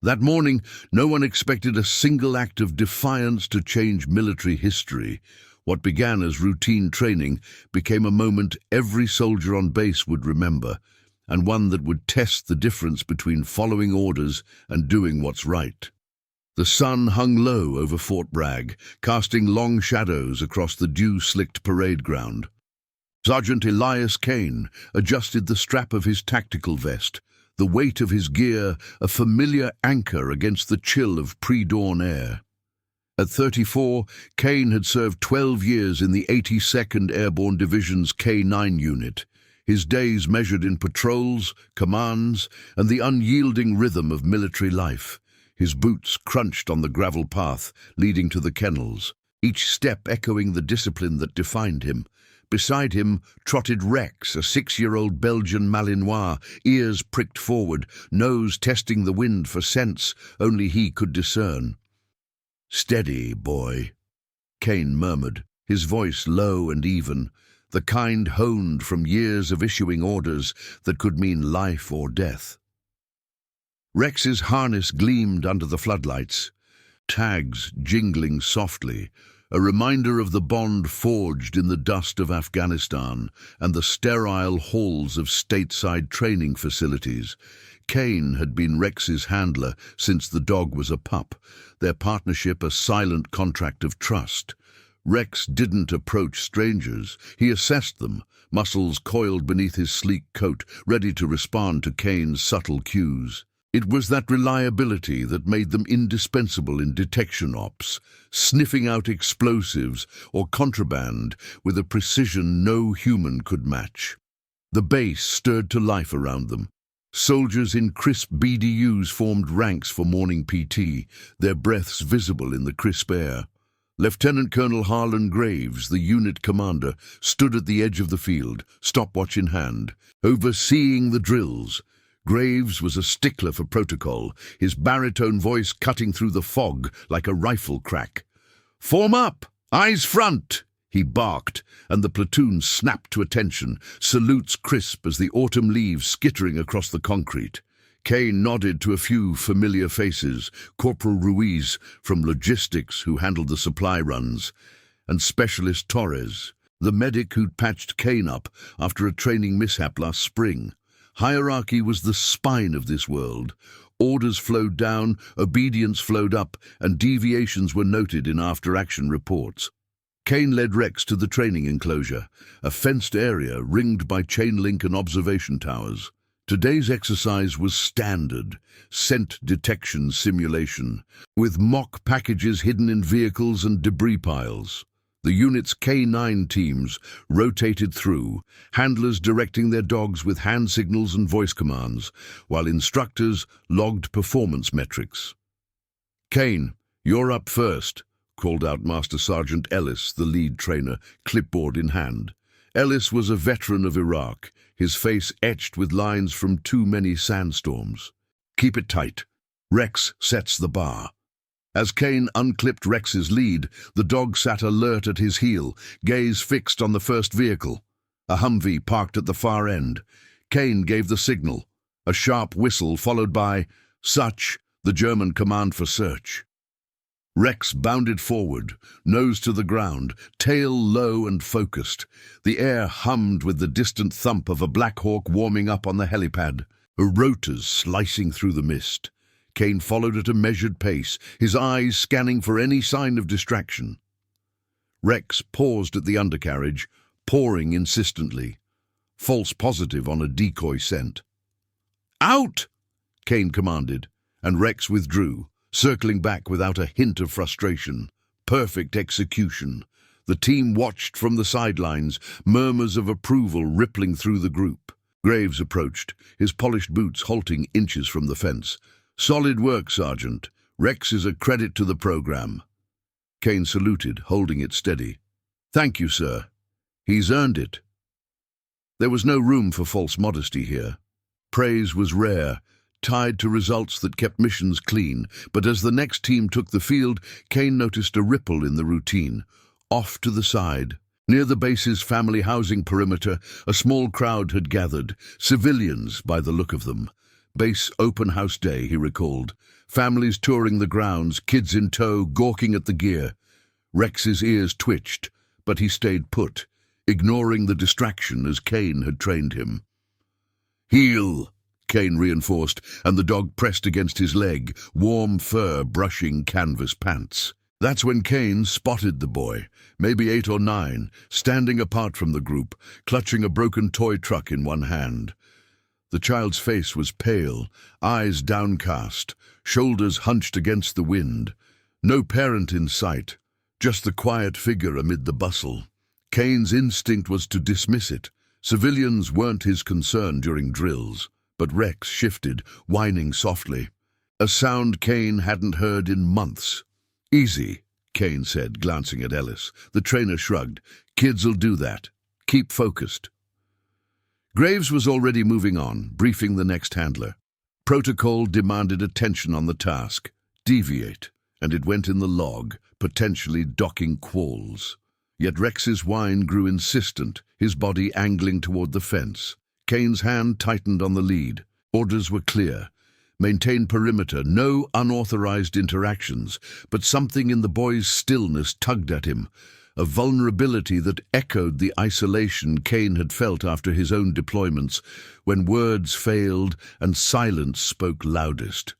That morning, no one expected a single act of defiance to change military history. What began as routine training became a moment every soldier on base would remember, and one that would test the difference between following orders and doing what's right. The sun hung low over Fort Bragg, casting long shadows across the dew-slicked parade ground. Sergeant Elias Kane adjusted the strap of his tactical vest, the weight of his gear a familiar anchor against the chill of pre-dawn air. At 34, Kane had served 12 years in the 82nd Airborne Division's K-9 unit, his days measured in patrols, commands, and the unyielding rhythm of military life. His boots crunched on the gravel path leading to the kennels, each step echoing the discipline that defined him. Beside him trotted Rex, a 6-year-old Belgian Malinois, ears pricked forward, nose testing the wind for scents only he could discern. "Steady, boy," Kane murmured, his voice low and even, the kind honed from years of issuing orders that could mean life or death. Rex's harness gleamed under the floodlights, tags jingling softly, a reminder of the bond forged in the dust of Afghanistan and the sterile halls of stateside training facilities. Kane had been Rex's handler since the dog was a pup, their partnership a silent contract of trust. Rex didn't approach strangers, he assessed them, muscles coiled beneath his sleek coat, ready to respond to Kane's subtle cues. It was that reliability that made them indispensable in detection ops, sniffing out explosives or contraband with a precision no human could match. The base stirred to life around them. Soldiers in crisp BDUs formed ranks for morning PT, their breaths visible in the crisp air. Lieutenant Colonel Harlan Graves, the unit commander, stood at the edge of the field, stopwatch in hand, overseeing the drills. Graves was a stickler for protocol, his baritone voice cutting through the fog like a rifle crack. "Form up! Eyes front!" he barked, and the platoon snapped to attention, salutes crisp as the autumn leaves skittering across the concrete. Kane nodded to a few familiar faces, Corporal Ruiz from logistics who handled the supply runs, and Specialist Torres, the medic who'd patched Kane up after a training mishap last spring. Hierarchy was the spine of this world. Orders flowed down, obedience flowed up, and deviations were noted in after-action reports. Kane led Rex to the training enclosure, a fenced area ringed by chain link and observation towers. Today's exercise was standard, scent detection simulation, with mock packages hidden in vehicles and debris piles. The unit's K-9 teams rotated through, handlers directing their dogs with hand signals and voice commands, while instructors logged performance metrics. "Kane, you're up first," called out Master Sergeant Ellis, the lead trainer, clipboard in hand. Ellis was a veteran of Iraq, his face etched with lines from too many sandstorms. "Keep it tight. Rex sets the bar." As Kane unclipped Rex's lead, the dog sat alert at his heel, gaze fixed on the first vehicle. A Humvee parked at the far end. Kane gave the signal, a sharp whistle followed by "Such," the German command for search. Rex bounded forward, nose to the ground, tail low and focused. The air hummed with the distant thump of a Black Hawk warming up on the helipad, her rotors slicing through the mist. Kane followed at a measured pace, his eyes scanning for any sign of distraction. Rex paused at the undercarriage, pawing insistently. False positive on a decoy scent. "Out!" Kane commanded, and Rex withdrew, circling back without a hint of frustration. Perfect execution. The team watched from the sidelines, murmurs of approval rippling through the group. Graves approached, his polished boots halting inches from the fence. "Solid work, Sergeant. Rex is a credit to the program." Kane saluted, holding it steady. "Thank you, sir. He's earned it." There was no room for false modesty here. Praise was rare, tied to results that kept missions clean, but as the next team took the field, Kane noticed a ripple in the routine. Off to the side, near the base's family housing perimeter, a small crowd had gathered, civilians by the look of them. Base open house day, he recalled. Families touring the grounds, kids in tow, gawking at the gear. Rex's ears twitched, but he stayed put, ignoring the distraction as Kane had trained him. "Heel," Kane reinforced, and the dog pressed against his leg, warm fur brushing canvas pants. That's when Kane spotted the boy, maybe 8 or 9, standing apart from the group, clutching a broken toy truck in one hand. The child's face was pale, eyes downcast, shoulders hunched against the wind. No parent in sight, just the quiet figure amid the bustle. Kane's instinct was to dismiss it. Civilians weren't his concern during drills, but Rex shifted, whining softly. A sound Kane hadn't heard in months. "Easy," Kane said, glancing at Ellis. The trainer shrugged. "Kids'll do that. Keep focused." Graves was already moving on, briefing the next handler. Protocol demanded attention on the task. Deviate, and it went in the log, potentially docking qualls. Yet Rex's whine grew insistent, his body angling toward the fence. Kane's hand tightened on the lead. Orders were clear. Maintain perimeter, no unauthorized interactions, but something in the boy's stillness tugged at him, a vulnerability that echoed the isolation Kane had felt after his own deployments, when words failed and silence spoke loudest.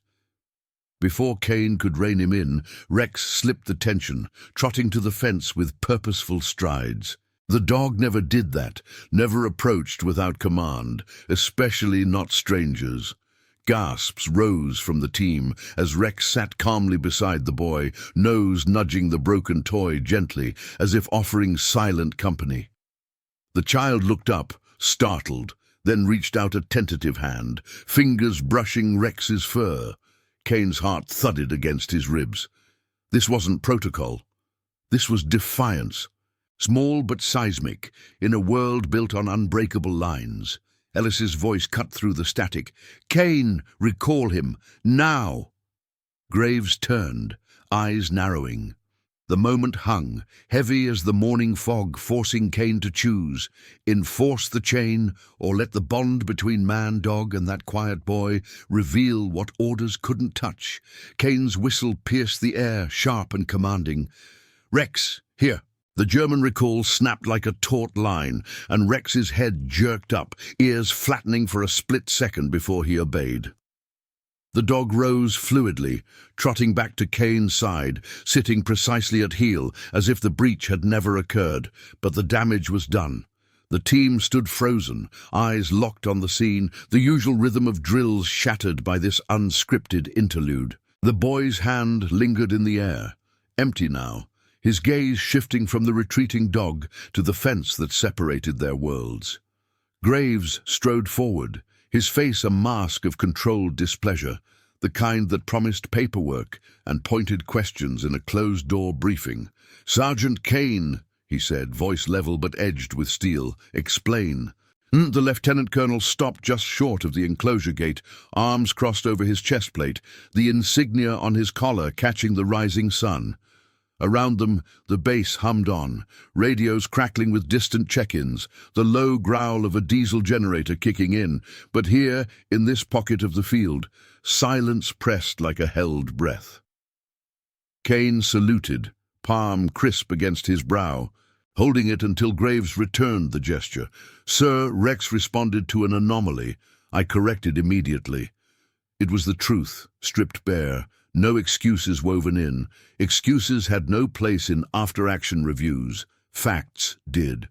Before Kane could rein him in, Rex slipped the tension, trotting to the fence with purposeful strides. The dog never did that, never approached without command, especially not strangers. Gasps rose from the team as Rex sat calmly beside the boy, nose nudging the broken toy gently, as if offering silent company. The child looked up, startled, then reached out a tentative hand, fingers brushing Rex's fur. Kane's heart thudded against his ribs. This wasn't protocol. This was defiance. Small but seismic, in a world built on unbreakable lines. Ellis's voice cut through the static. "Kane, recall him, now!" Graves turned, eyes narrowing. The moment hung, heavy as the morning fog, forcing Kane to choose. Enforce the chain, or let the bond between man-dog and that quiet boy reveal what orders couldn't touch. Kane's whistle pierced the air, sharp and commanding. "Rex, here!" The German recall snapped like a taut line, and Rex's head jerked up, ears flattening for a split second before he obeyed. The dog rose fluidly, trotting back to Kane's side, sitting precisely at heel, as if the breach had never occurred, but the damage was done. The team stood frozen, eyes locked on the scene, the usual rhythm of drills shattered by this unscripted interlude. The boy's hand lingered in the air, empty now, his gaze shifting from the retreating dog to the fence that separated their worlds. Graves strode forward, his face a mask of controlled displeasure, the kind that promised paperwork and pointed questions in a closed-door briefing. "Sergeant Kane," he said, voice level but edged with steel, "explain." The lieutenant colonel stopped just short of the enclosure gate, arms crossed over his chest plate, the insignia on his collar catching the rising sun. Around them, the base hummed on, radios crackling with distant check-ins, the low growl of a diesel generator kicking in. But here, in this pocket of the field, silence pressed like a held breath. Kane saluted, palm crisp against his brow, holding it until Graves returned the gesture. "Sir," Rex responded to an anomaly. I corrected immediately. It was the truth, stripped bare. No excuses woven in. Excuses had no place in after-action reviews. Facts did.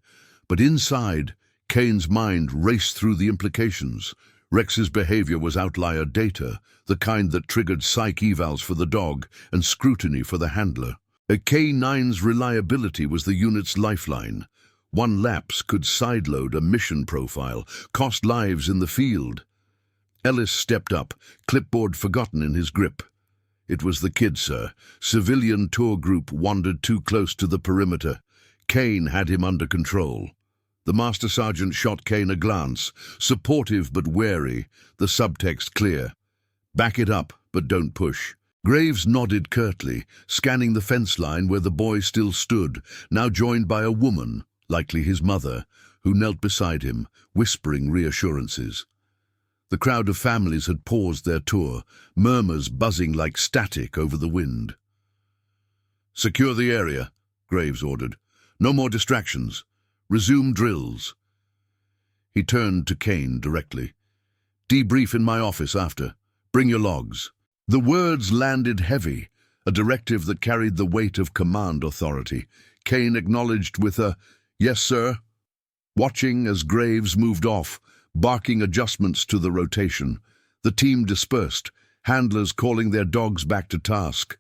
But inside, Kane's mind raced through the implications. Rex's behavior was outlier data, the kind that triggered psych evals for the dog and scrutiny for the handler. A K-9's reliability was the unit's lifeline. One lapse could sideload a mission profile, cost lives in the field. Ellis stepped up, clipboard forgotten in his grip. "It was the kid, sir. Civilian tour group wandered too close to the perimeter. Kane had him under control." The master sergeant shot Kane a glance, supportive but wary, the subtext clear. "Back it up, but don't push." Graves nodded curtly, scanning the fence line where the boy still stood, now joined by a woman, likely his mother, who knelt beside him, whispering reassurances. The crowd of families had paused their tour, murmurs buzzing like static over the wind. "Secure the area," Graves ordered. "No more distractions. Resume drills." He turned to Kane directly. "Debrief in my office after. Bring your logs." The words landed heavy, a directive that carried the weight of command authority. Kane acknowledged with a, "Yes, sir," watching as Graves moved off, barking adjustments to the rotation. The team dispersed, handlers calling their dogs back to task.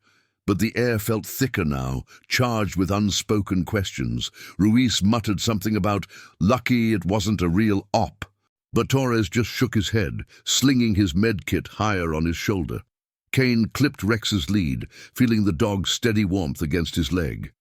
But the air felt thicker now, charged with unspoken questions. Ruiz muttered something about, "Lucky it wasn't a real op." But Torres just shook his head, slinging his medkit higher on his shoulder. Kane clipped Rex's lead, feeling the dog's steady warmth against his leg.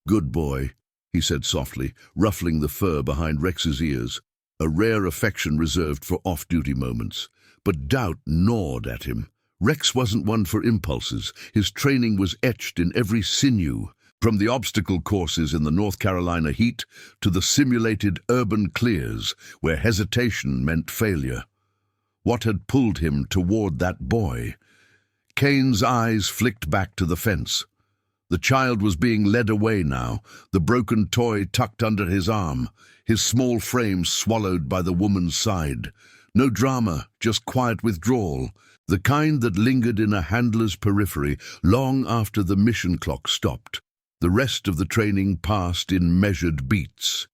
"Good boy," he said softly, ruffling the fur behind Rex's ears, a rare affection reserved for off-duty moments. But doubt gnawed at him. Rex wasn't one for impulses. His training was etched in every sinew, from the obstacle courses in the North Carolina heat to the simulated urban clears where hesitation meant failure. What had pulled him toward that boy? Kane's eyes flicked back to the fence. The child was being led away now, the broken toy tucked under his arm, his small frame swallowed by the woman's side. No drama, just quiet withdrawal, the kind that lingered in a handler's periphery long after the mission clock stopped. The rest of the training passed in measured beats.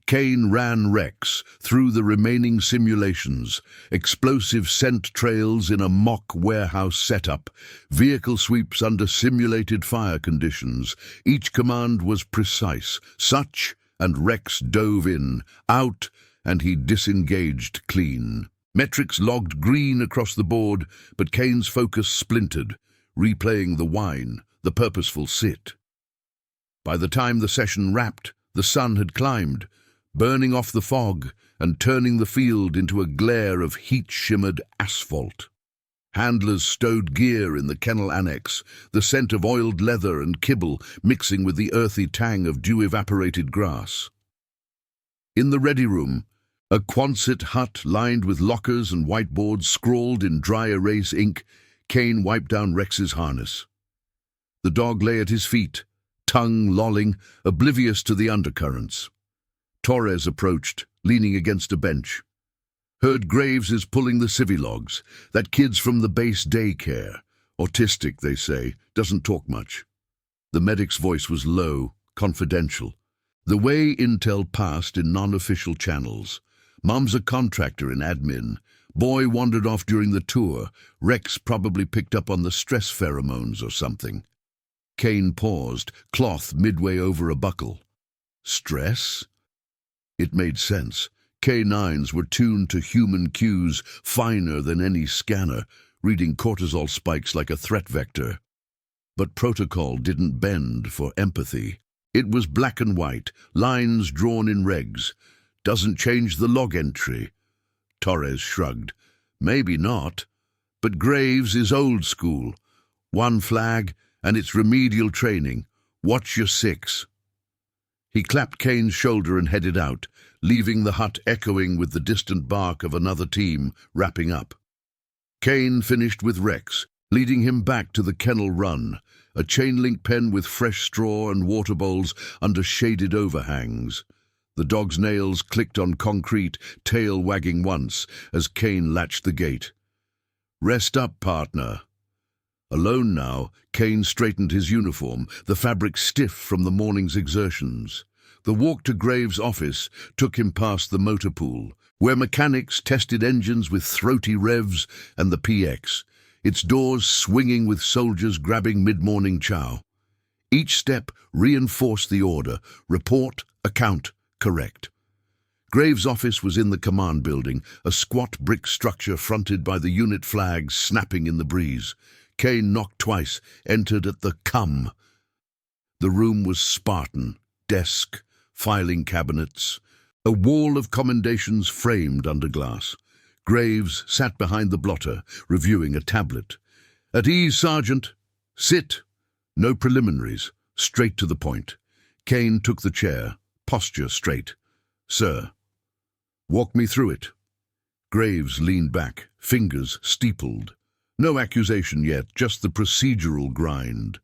Kane ran Rex through the remaining simulations, explosive scent trails in a mock warehouse setup, vehicle sweeps under simulated fire conditions. Each command was precise. Such, and Rex dove in, out, and he disengaged clean. Metrics logged green across the board, but Kane's focus splintered, replaying the whine, the purposeful sit. By the time the session wrapped, the sun had climbed, burning off the fog and turning the field into a glare of heat-shimmered asphalt. Handlers stowed gear in the kennel annex, the scent of oiled leather and kibble mixing with the earthy tang of dew-evaporated grass. In the ready room, a Quonset hut lined with lockers and whiteboards scrawled in dry erase ink, Kane wiped down Rex's harness. The dog lay at his feet, tongue lolling, oblivious to the undercurrents. Torres approached, leaning against a bench. "Heard Graves is pulling the civvy logs. That kid's from the base daycare. Autistic, they say, doesn't talk much." The medic's voice was low, confidential. The way intel passed in non-official channels. Mom's a contractor in admin. Boy wandered off during the tour. Rex probably picked up on the stress pheromones or something. Kane paused, cloth midway over a buckle. Stress? It made sense. K9s were tuned to human cues finer than any scanner, reading cortisol spikes like a threat vector. But protocol didn't bend for empathy. It was black and white, lines drawn in regs. Doesn't change the log entry. Torres shrugged. Maybe not. But Graves is old school. One flag, and it's remedial training. Watch your six. He clapped Kane's shoulder and headed out, leaving the hut echoing with the distant bark of another team wrapping up. Kane finished with Rex, leading him back to the kennel run, a chain-link pen with fresh straw and water bowls under shaded overhangs. The dog's nails clicked on concrete, tail wagging once, as Kane latched the gate. "Rest up, partner." Alone now, Kane straightened his uniform, the fabric stiff from the morning's exertions. The walk to Graves' office took him past the motor pool, where mechanics tested engines with throaty revs, and the PX, its doors swinging with soldiers grabbing mid-morning chow. Each step reinforced the order: report, account, correct. Graves' office was in the command building, a squat brick structure fronted by the unit flags snapping in the breeze. Kane knocked twice, entered at the come. The room was Spartan, desk, filing cabinets, a wall of commendations framed under glass. Graves sat behind the blotter, reviewing a tablet. "At ease, Sergeant. Sit." No preliminaries, straight to the point. Kane took the chair, posture straight. "Sir." "Walk me through it." Graves leaned back, fingers steepled. No accusation yet, just the procedural grind.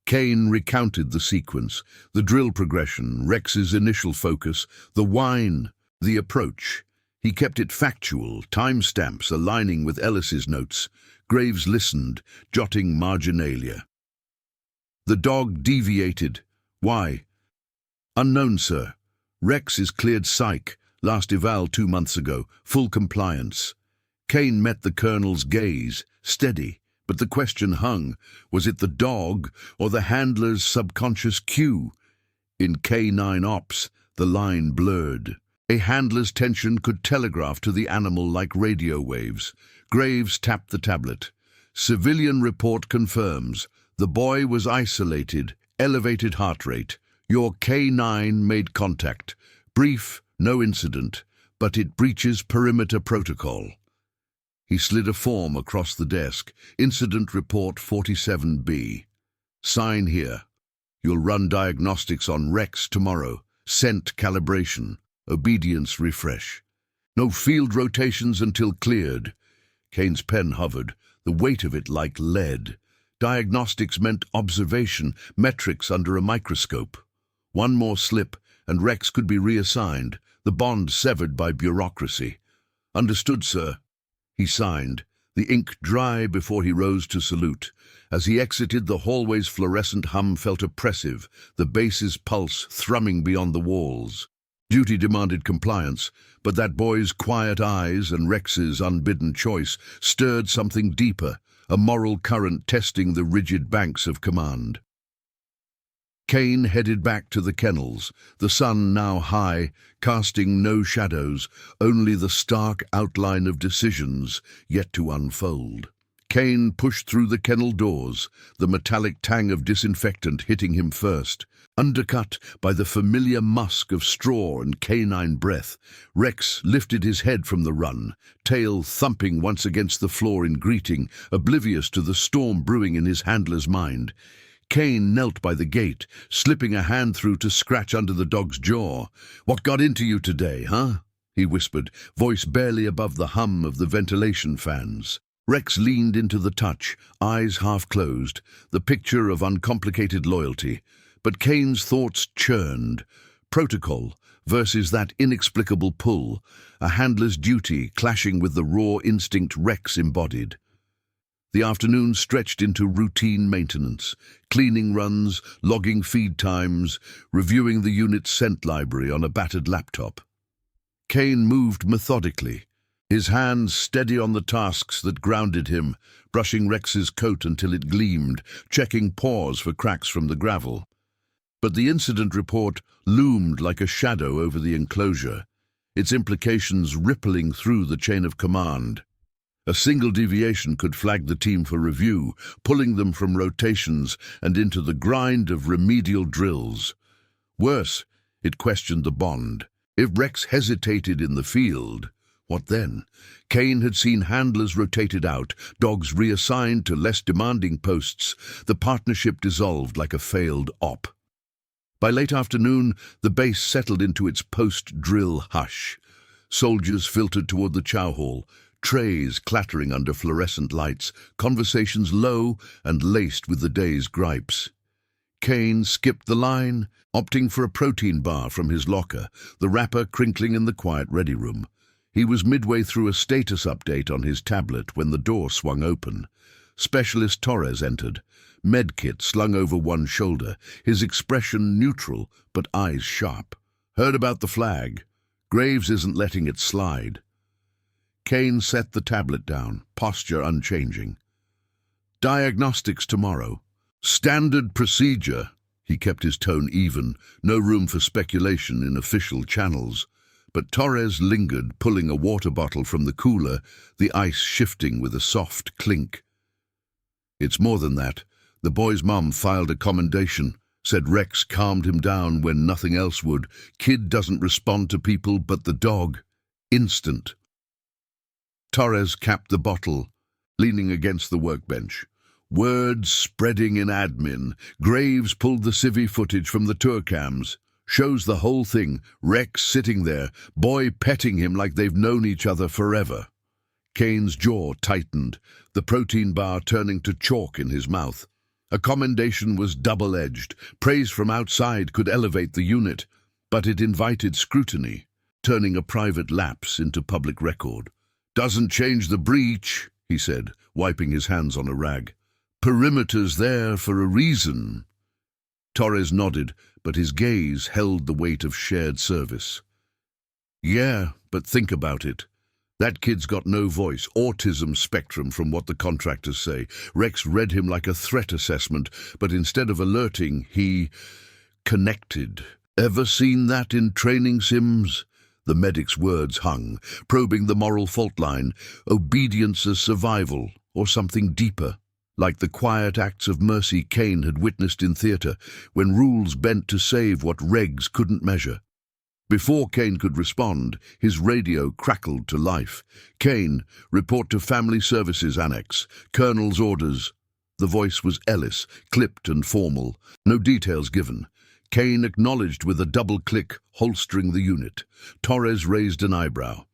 Kane recounted the sequence, the drill progression, Rex's initial focus, the whine, the approach. He kept it factual, timestamps aligning with Ellis's notes. Graves listened, jotting marginalia. The dog deviated. Why? Unknown, sir. Rex is cleared psych, last eval 2 months ago, full compliance. Kane met the colonel's gaze, steady, but the question hung. Was it the dog or the handler's subconscious cue? In K9 Ops, the line blurred. A handler's tension could telegraph to the animal like radio waves. Graves tapped the tablet. Civilian report confirms. The boy was isolated, elevated heart rate. Your K9 made contact. Brief, no incident, but it breaches perimeter protocol. He slid a form across the desk. Incident report 47B. Sign here. You'll run diagnostics on Rex tomorrow. Scent calibration. Obedience refresh. No field rotations until cleared. Kane's pen hovered, the weight of it like lead. Diagnostics meant observation, metrics under a microscope. One more slip, and Rex could be reassigned, the bond severed by bureaucracy. Understood, sir. He signed, the ink dry before he rose to salute. As he exited, the hallway's fluorescent hum felt oppressive, the base's pulse thrumming beyond the walls. Duty demanded compliance, but that boy's quiet eyes and Rex's unbidden choice stirred something deeper, a moral current testing the rigid banks of command. Kane headed back to the kennels, the sun now high, casting no shadows, only the stark outline of decisions yet to unfold. Kane pushed through the kennel doors, the metallic tang of disinfectant hitting him first. Undercut by the familiar musk of straw and canine breath, Rex lifted his head from the run, tail thumping once against the floor in greeting, oblivious to the storm brewing in his handler's mind. Kane knelt by the gate, slipping a hand through to scratch under the dog's jaw. "What got into you today, huh?" he whispered, voice barely above the hum of the ventilation fans. Rex leaned into the touch, eyes half closed, the picture of uncomplicated loyalty. But Kane's thoughts churned. Protocol versus that inexplicable pull, a handler's duty clashing with the raw instinct Rex embodied. The afternoon stretched into routine maintenance, cleaning runs, logging feed times, reviewing the unit's scent library on a battered laptop. Kane moved methodically, his hands steady on the tasks that grounded him, brushing Rex's coat until it gleamed, checking paws for cracks from the gravel. But the incident report loomed like a shadow over the enclosure, its implications rippling through the chain of command. A single deviation could flag the team for review, pulling them from rotations and into the grind of remedial drills. Worse, it questioned the bond. If Rex hesitated in the field, what then? Kane had seen handlers rotated out, dogs reassigned to less demanding posts. The partnership dissolved like a failed op. By late afternoon, the base settled into its post-drill hush. Soldiers filtered toward the chow hall, trays clattering under fluorescent lights, conversations low and laced with the day's gripes. Kane skipped the line, opting for a protein bar from his locker, the wrapper crinkling in the quiet ready room. He was midway through a status update on his tablet when the door swung open. Specialist Torres entered, medkit slung over one shoulder, his expression neutral but eyes sharp. "Heard about the flag. Graves isn't letting it slide." Kane set the tablet down, posture unchanging. "Diagnostics tomorrow. Standard procedure." He kept his tone even, no room for speculation in official channels. But Torres lingered, pulling a water bottle from the cooler, the ice shifting with a soft clink. "It's more than that. The boy's mom filed a commendation, said Rex calmed him down when nothing else would. Kid doesn't respond to people but the dog. Instant." Torres capped the bottle, leaning against the workbench. Words spreading in admin. Graves pulled the civvy footage from the tour cams. Shows the whole thing, Rex sitting there, boy petting him like they've known each other forever. Kane's jaw tightened, the protein bar turning to chalk in his mouth. A commendation was double-edged. Praise from outside could elevate the unit, but it invited scrutiny, turning a private lapse into public record. "Doesn't change the breach," he said, wiping his hands on a rag. "Perimeter's there for a reason." Torres nodded, but his gaze held the weight of shared service. "Yeah, but think about it. That kid's got no voice, autism spectrum from what the contractors say. Rex read him like a threat assessment, but instead of alerting, he connected. Ever seen that in training sims?" The medic's words hung, probing the moral fault line. Obedience as survival, or something deeper, like the quiet acts of mercy Kane had witnessed in theatre, when rules bent to save what regs couldn't measure. Before Kane could respond, his radio crackled to life. "Kane, report to Family Services Annex. Colonel's orders." The voice was Ellis, clipped and formal. No details given. Kane acknowledged with a double click, holstering the unit. Torres raised an eyebrow.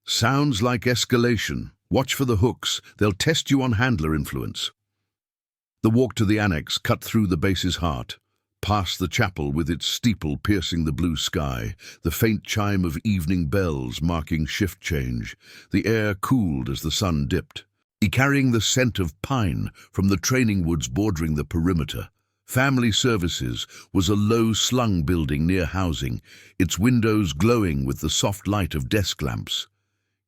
"Sounds like escalation. Watch for the hooks. They'll test you on handler influence." The walk to the annex cut through the base's heart, past the chapel with its steeple piercing the blue sky, the faint chime of evening bells marking shift change. The air cooled as the sun dipped, carrying the scent of pine from the training woods bordering the perimeter. Family Services was a low-slung building near housing, its windows glowing with the soft light of desk lamps.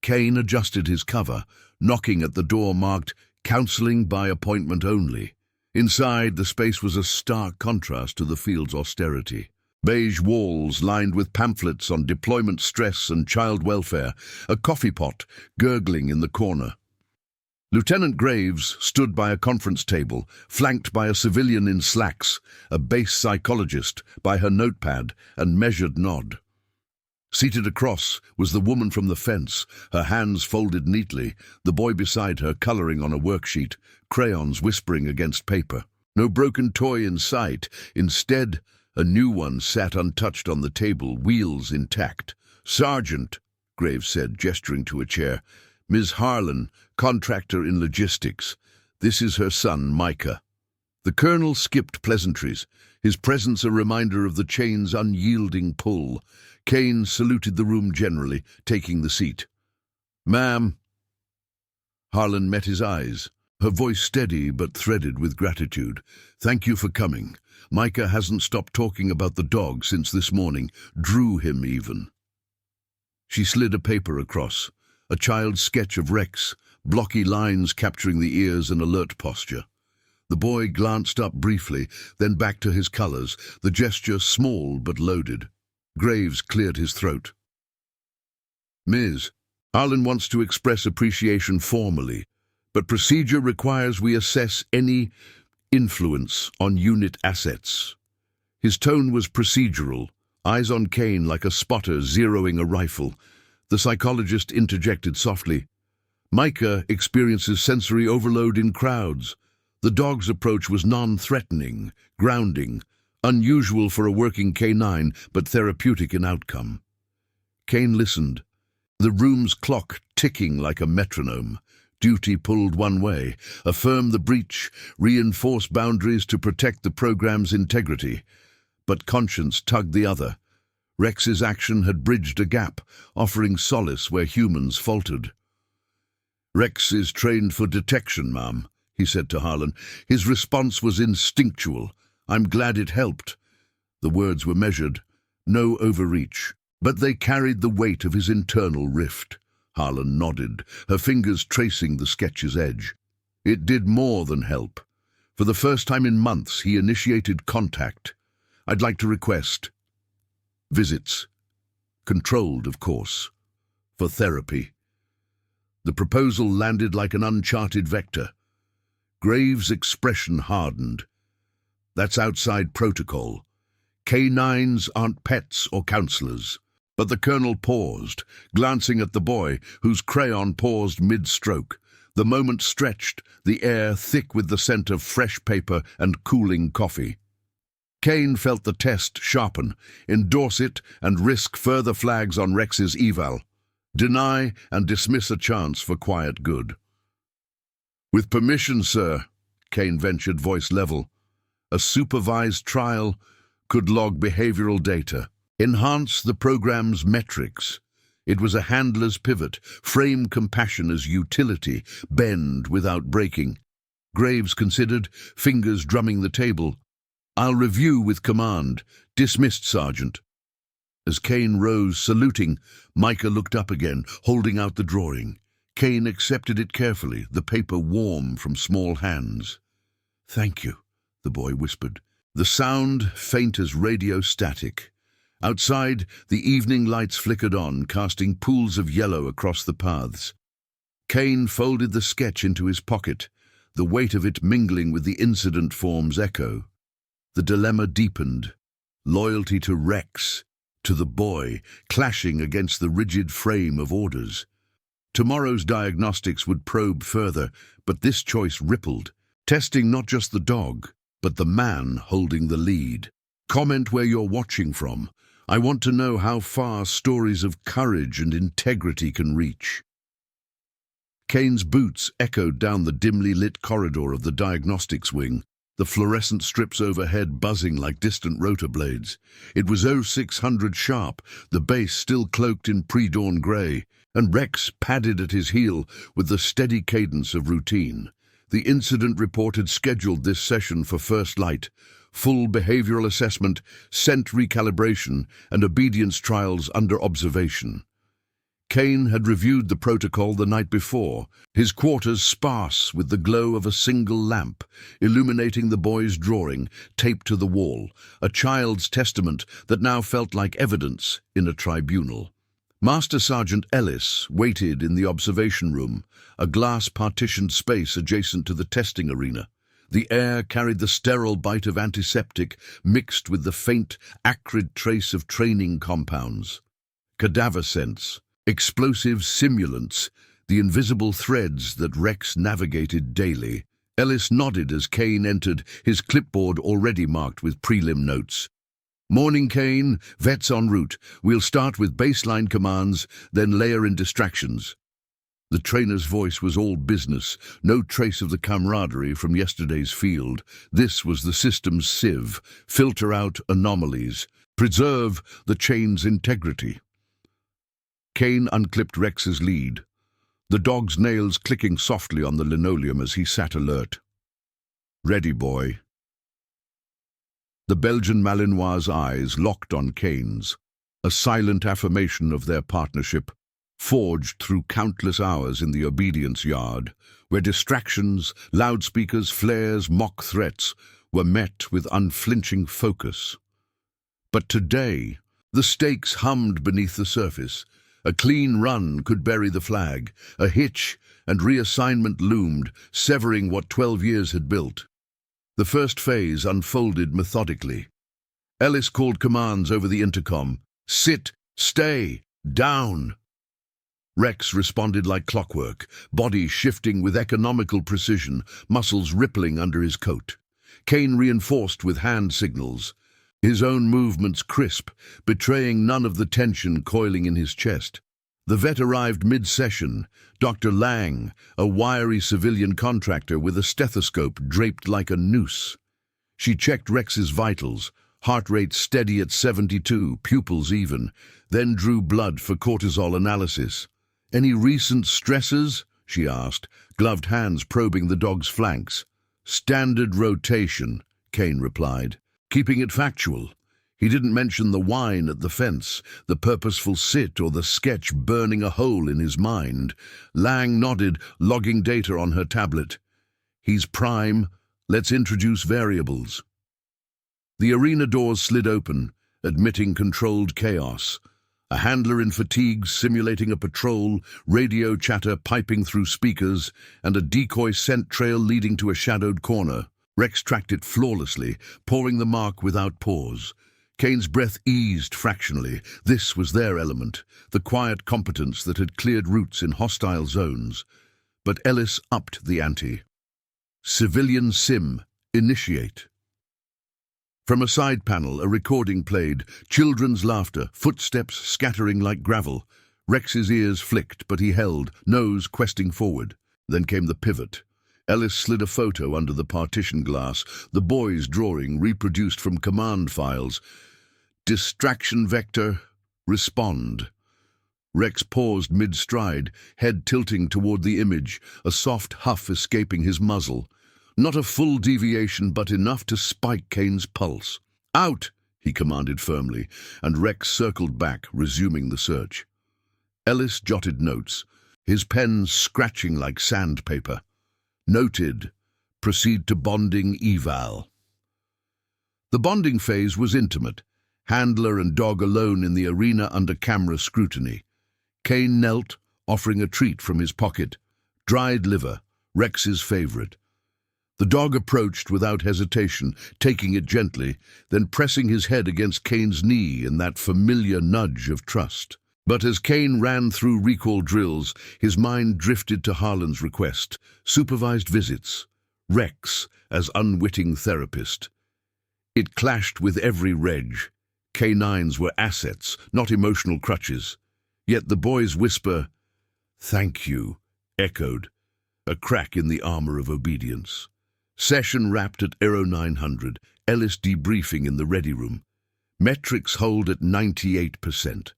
Kane adjusted his cover, knocking at the door marked "Counseling by Appointment Only." Inside, the space was a stark contrast to the field's austerity. Beige walls lined with pamphlets on deployment stress and child welfare, a coffee pot gurgling in the corner. Lieutenant Graves stood by a conference table, flanked by a civilian in slacks, a base psychologist by her notepad and measured nod. Seated across was the woman from the fence, her hands folded neatly, the boy beside her coloring on a worksheet, crayons whispering against paper. No broken toy in sight. Instead, a new one sat untouched on the table, wheels intact. "Sergeant," Graves said, gesturing to a chair. "Ms. Harlan, contractor in logistics. This is her son, Micah." The colonel skipped pleasantries, his presence a reminder of the chain's unyielding pull. Kane saluted the room generally, taking the seat. "Ma'am." Harlan met his eyes, her voice steady but threaded with gratitude. "Thank you for coming. Micah hasn't stopped talking about the dog since this morning, drew him even." She slid a paper across, a child's sketch of Rex, blocky lines capturing the ears and alert posture. The boy glanced up briefly, then back to his colors, the gesture small but loaded. Graves cleared his throat. "Ms. Harlan wants to express appreciation formally, but procedure requires we assess any influence on unit assets." His tone was procedural, eyes on Kane like a spotter zeroing a rifle. The psychologist interjected softly. "Micah experiences sensory overload in crowds. The dog's approach was non-threatening, grounding, unusual for a working K9, but therapeutic in outcome." Kane listened, the room's clock ticking like a metronome. Duty pulled one way, affirm the breach, reinforce boundaries to protect the program's integrity. But conscience tugged the other. Rex's action had bridged a gap, offering solace where humans faltered. "Rex is trained for detection, ma'am," he said to Harlan. "His response was instinctual. I'm glad it helped." The words were measured, no overreach, but they carried the weight of his internal rift. Harlan nodded, her fingers tracing the sketch's edge. "It did more than help. For the first time in months, he initiated contact. I'd like to request visits. Controlled, of course. For therapy." The proposal landed like an uncharted vector. Graves' expression hardened. "That's outside protocol. K9s aren't pets or counselors." But the colonel paused, glancing at the boy, whose crayon paused mid-stroke. The moment stretched, the air thick with the scent of fresh paper and cooling coffee. Kane felt the test sharpen, endorse it, and risk further flags on Rex's eval. Deny and dismiss a chance for quiet good. "With permission, sir," Kane ventured, voice level. "A supervised trial could log behavioral data, enhance the program's metrics. It was a handler's pivot, frame compassion as utility, bend without breaking." Graves considered, fingers drumming the table. "I'll review with command. Dismissed, Sergeant." As Kane rose, saluting, Micah looked up again, holding out the drawing. Kane accepted it carefully, the paper warm from small hands. "Thank you," the boy whispered. The sound faint as radio static. Outside, the evening lights flickered on, casting pools of yellow across the paths. Kane folded the sketch into his pocket, the weight of it mingling with the incident form's echo. The dilemma deepened. Loyalty to Rex, to the boy, clashing against the rigid frame of orders. Tomorrow's diagnostics would probe further, but this choice rippled, testing not just the dog, but the man holding the lead. Comment where you're watching from. I want to know how far stories of courage and integrity can reach. Kane's boots echoed down the dimly lit corridor of the diagnostics wing, the fluorescent strips overhead buzzing like distant rotor blades. It was 0600 sharp, the base still cloaked in pre-dawn grey, and Rex padded at his heel with the steady cadence of routine. The incident report had scheduled this session for first light, full behavioral assessment, scent recalibration, and obedience trials under observation. Kane had reviewed the protocol the night before, his quarters sparse with the glow of a single lamp, illuminating the boy's drawing, taped to the wall, a child's testament that now felt like evidence in a tribunal. Master Sergeant Ellis waited in the observation room, a glass-partitioned space adjacent to the testing arena. The air carried the sterile bite of antiseptic mixed with the faint, acrid trace of training compounds. Cadaver scents, explosive simulants, the invisible threads that Rex navigated daily. Ellis nodded as Kane entered, his clipboard already marked with prelim notes. "Morning, Kane. Vets en route. We'll start with baseline commands, then layer in distractions." The trainer's voice was all business, no trace of the camaraderie from yesterday's field. This was the system's sieve: filter out anomalies, preserve the chain's integrity. Kane unclipped Rex's lead, the dog's nails clicking softly on the linoleum as he sat alert. "Ready, boy." The Belgian Malinois' eyes locked on Kane's, a silent affirmation of their partnership, forged through countless hours in the obedience yard, where distractions, loudspeakers, flares, mock threats were met with unflinching focus. But today, the stakes hummed beneath the surface. A clean run could bury the flag, a hitch and reassignment loomed, severing what 12 years had built. The first phase unfolded methodically. Ellis called commands over the intercom: "Sit, stay, down." Rex responded like clockwork, body shifting with economical precision, muscles rippling under his coat. Kane reinforced with hand signals, his own movements crisp, betraying none of the tension coiling in his chest. The vet arrived mid-session, Dr. Lang, a wiry civilian contractor with a stethoscope draped like a noose. She checked Rex's vitals, heart rate steady at 72, pupils even, then drew blood for cortisol analysis. "Any recent stresses?" she asked, gloved hands probing the dog's flanks. "Standard rotation," Kane replied, keeping it factual. He didn't mention the whine at the fence, the purposeful sit, or the sketch burning a hole in his mind. Lang nodded, logging data on her tablet. "He's prime. Let's introduce variables." The arena doors slid open, admitting controlled chaos. A handler in fatigues simulating a patrol, radio chatter piping through speakers, and a decoy scent trail leading to a shadowed corner. Rex tracked it flawlessly, pouring the mark without pause. Kane's breath eased fractionally. This was their element, the quiet competence that had cleared routes in hostile zones. But Ellis upped the ante. "Civilian sim, initiate." From a side panel, a recording played, children's laughter, footsteps scattering like gravel. Rex's ears flicked, but he held, nose questing forward. Then came the pivot. Ellis slid a photo under the partition glass, the boy's drawing reproduced from command files. Distraction vector, respond. Rex paused mid-stride, head tilting toward the image, a soft huff escaping his muzzle. Not a full deviation, but enough to spike Kane's pulse. "Out!" he commanded firmly, and Rex circled back, resuming the search. Ellis jotted notes, his pen scratching like sandpaper. Noted. Proceed to bonding eval. The bonding phase was intimate, handler and dog alone in the arena under camera scrutiny. Kane knelt, offering a treat from his pocket. Dried liver, Rex's favorite. The dog approached without hesitation, taking it gently, then pressing his head against Kane's knee in that familiar nudge of trust. But as Kane ran through recall drills, his mind drifted to Harlan's request. Supervised visits. Rex as unwitting therapist. It clashed with every reg. K9s were assets, not emotional crutches. Yet the boy's whisper, "Thank you," echoed, a crack in the armor of obedience. Session wrapped at Aero 900, Ellis debriefing in the ready room. Metrics hold at 98%.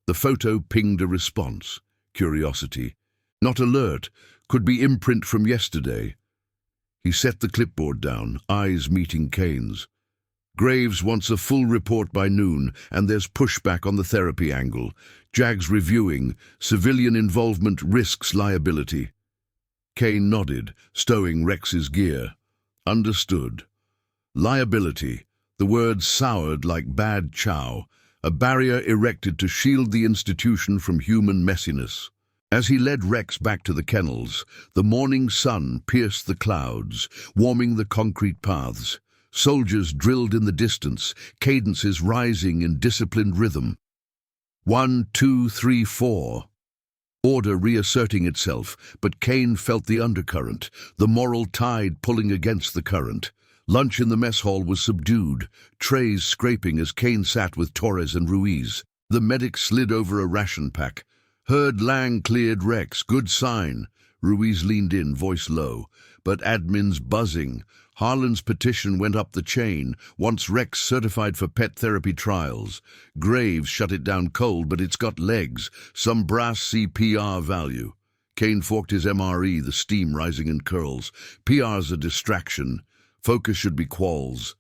The photo pinged a response. Curiosity. Not alert, could be imprint from yesterday. He set the clipboard down, eyes meeting Kane's. Graves wants a full report by noon, and there's pushback on the therapy angle. Jags reviewing, civilian involvement risks liability. Kane nodded, stowing Rex's gear. Understood. Liability. The word soured like bad chow, a barrier erected to shield the institution from human messiness. As he led Rex back to the kennels, the morning sun pierced the clouds, warming the concrete paths. Soldiers drilled in the distance, cadences rising in disciplined rhythm. 1, 2, 3, 4. Order reasserting itself, but Kane felt the undercurrent, the moral tide pulling against the current. Lunch in the mess hall was subdued, trays scraping as Kane sat with Torres and Ruiz. The medic slid over a ration pack. Heard Lang cleared Rex, good sign. Ruiz leaned in, voice low. But admin's buzzing. Harlan's petition went up the chain, once Rex certified for pet therapy trials. Graves shut it down cold, but it's got legs, some brass CPR value. Kane forked his MRE, the steam rising in curls. PR's a distraction. Focus should be quals.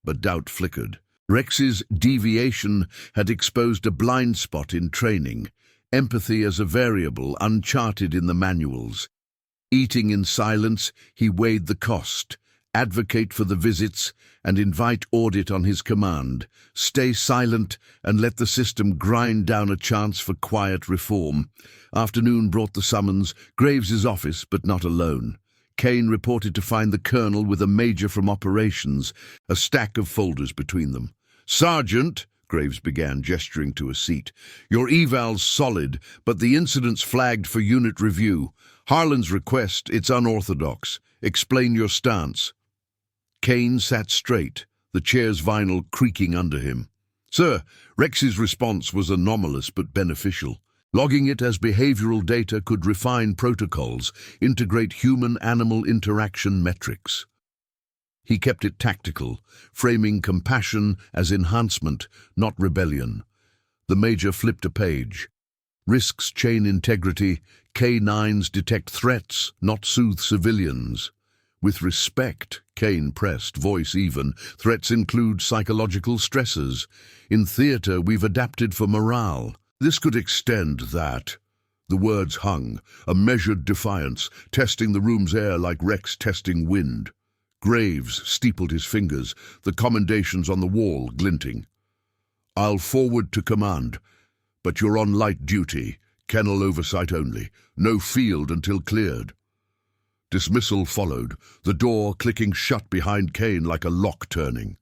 But doubt flickered. Rex's deviation had exposed a blind spot in training. Empathy as a variable uncharted in the manuals. Eating in silence, he weighed the cost. Advocate for the visits and invite audit on his command. Stay silent and let the system grind down a chance for quiet reform. Afternoon brought the summons, Graves's office, but not alone. Kane reported to find the colonel with a major from operations, a stack of folders between them. "Sergeant," Graves began, gesturing to a seat, "your eval's solid, but the incident's flagged for unit review. Harlan's request, it's unorthodox. Explain your stance." Kane sat straight, the chair's vinyl creaking under him. "Sir, Rex's response was anomalous but beneficial. Logging it as behavioral data could refine protocols, integrate human-animal interaction metrics." He kept it tactical, framing compassion as enhancement, not rebellion. The major flipped a page. Risks chain integrity, K9s detect threats, not soothe civilians. With respect, Kane pressed, voice even, threats include psychological stressors. In theater, we've adapted for morale. This could extend that. The words hung, a measured defiance, testing the room's air like Rex testing wind. Graves steepled his fingers, the commendations on the wall glinting. "I'll forward to command, but you're on light duty, kennel oversight only, no field until cleared." Dismissal followed, the door clicking shut behind Kane like a lock turning.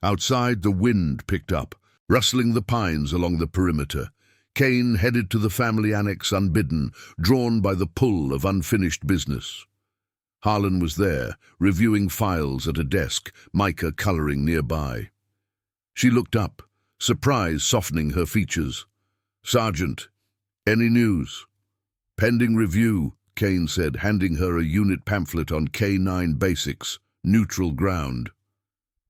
Outside, the wind picked up, rustling the pines along the perimeter. Kane headed to the family annex unbidden, drawn by the pull of unfinished business. Harlan was there, reviewing files at a desk, Micah coloring nearby. She looked up, surprise softening her features. "Sergeant, any news?" "Pending review," Kane said, handing her a unit pamphlet on K9 basics, neutral ground.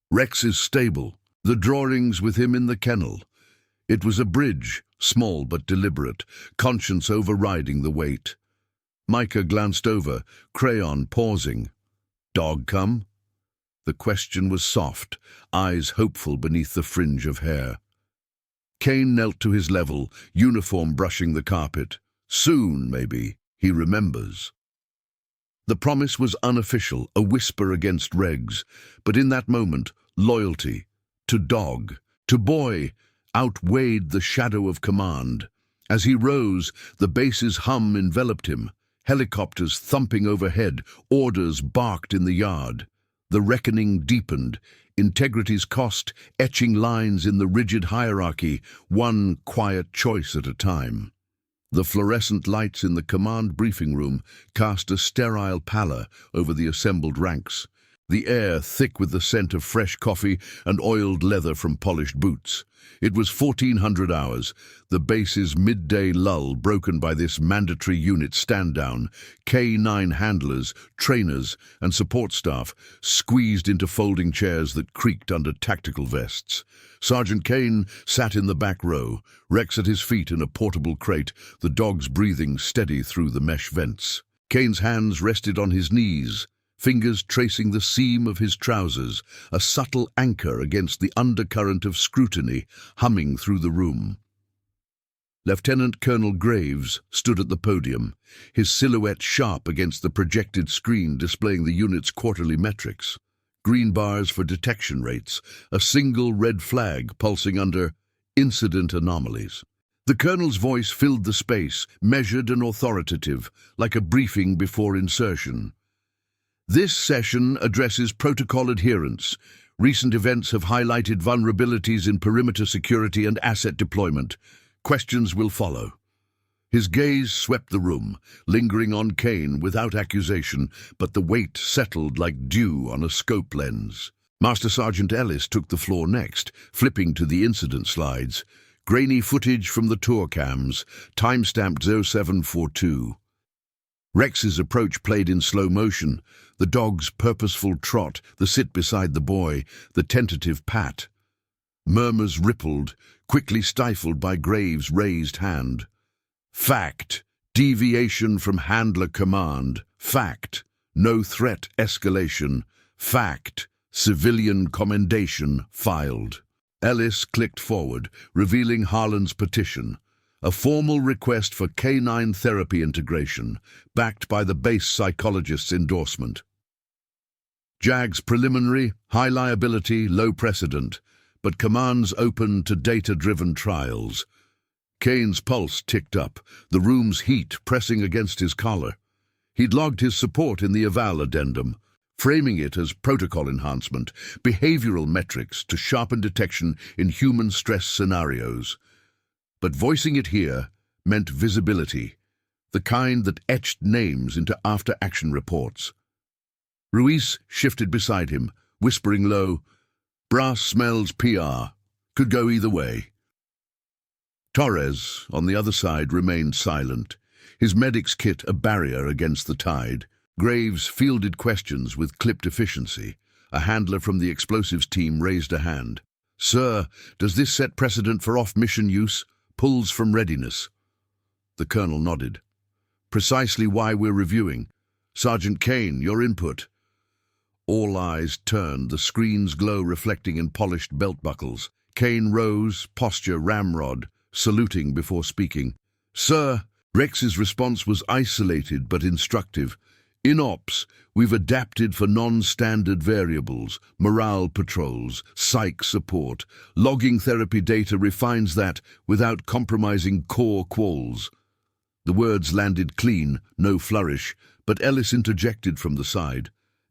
"Rex is stable. The drawings with him in the kennel." It was a bridge, small but deliberate, conscience overriding the weight. Micah glanced over, crayon pausing. "Dog come?" The question was soft, eyes hopeful beneath the fringe of hair. Kane knelt to his level, uniform brushing the carpet. "Soon, maybe, he remembers." The promise was unofficial, a whisper against regs, but in that moment, loyalty, to dog, to boy, outweighed the shadow of command. As he rose, the base's hum enveloped him. Helicopters thumping overhead, orders barked in the yard. The reckoning deepened, integrity's cost etching lines in the rigid hierarchy, one quiet choice at a time. The fluorescent lights in the command briefing room cast a sterile pallor over the assembled ranks, the air thick with the scent of fresh coffee and oiled leather from polished boots. It was 1400 hours, the base's midday lull broken by this mandatory unit stand-down. K9 handlers, trainers, and support staff squeezed into folding chairs that creaked under tactical vests. Sergeant Kane sat in the back row, Rex at his feet in a portable crate, the dogs breathing steady through the mesh vents. Kane's hands rested on his knees, fingers tracing the seam of his trousers, a subtle anchor against the undercurrent of scrutiny humming through the room. Lieutenant Colonel Graves stood at the podium, his silhouette sharp against the projected screen displaying the unit's quarterly metrics. Green bars for detection rates, a single red flag pulsing under incident anomalies. The colonel's voice filled the space, measured and authoritative, like a briefing before insertion. "This session addresses protocol adherence. Recent events have highlighted vulnerabilities in perimeter security and asset deployment. Questions will follow." His gaze swept the room, lingering on Kane without accusation, but the weight settled like dew on a scope lens. Master Sergeant Ellis took the floor next, flipping to the incident slides. Grainy footage from the tour cams, time-stamped 0742. Rex's approach played in slow motion, the dog's purposeful trot, the sit beside the boy, the tentative pat. Murmurs rippled, quickly stifled by Graves' raised hand. "Fact. Deviation from handler command. Fact. No threat escalation. Fact. Civilian commendation filed." Ellis clicked forward, revealing Harlan's petition. A formal request for K9 therapy integration, backed by the base psychologist's endorsement. JAG's preliminary, high liability, low precedent, but commands open to data-driven trials. Kane's pulse ticked up, the room's heat pressing against his collar. He'd logged his support in the eval addendum, framing it as protocol enhancement, behavioral metrics to sharpen detection in human stress scenarios. But voicing it here meant visibility, the kind that etched names into after-action reports. Ruiz shifted beside him, whispering low, "Brass smells PR. Could go either way." Torres, on the other side, remained silent, his medic's kit a barrier against the tide. Graves fielded questions with clipped efficiency. A handler from the explosives team raised a hand. "Sir, does this set precedent for off-mission use? Pulls from readiness." The colonel nodded. "Precisely why we're reviewing. Sergeant Kane, your input." All eyes turned, the screen's glow reflecting in polished belt buckles. Kane rose, posture ramrod, saluting before speaking. "Sir," Rex's response was isolated but instructive. "In ops, we've adapted for non-standard variables, morale patrols, psych support. Logging therapy data refines that without compromising core quals." The words landed clean, no flourish, but Ellis interjected from the side.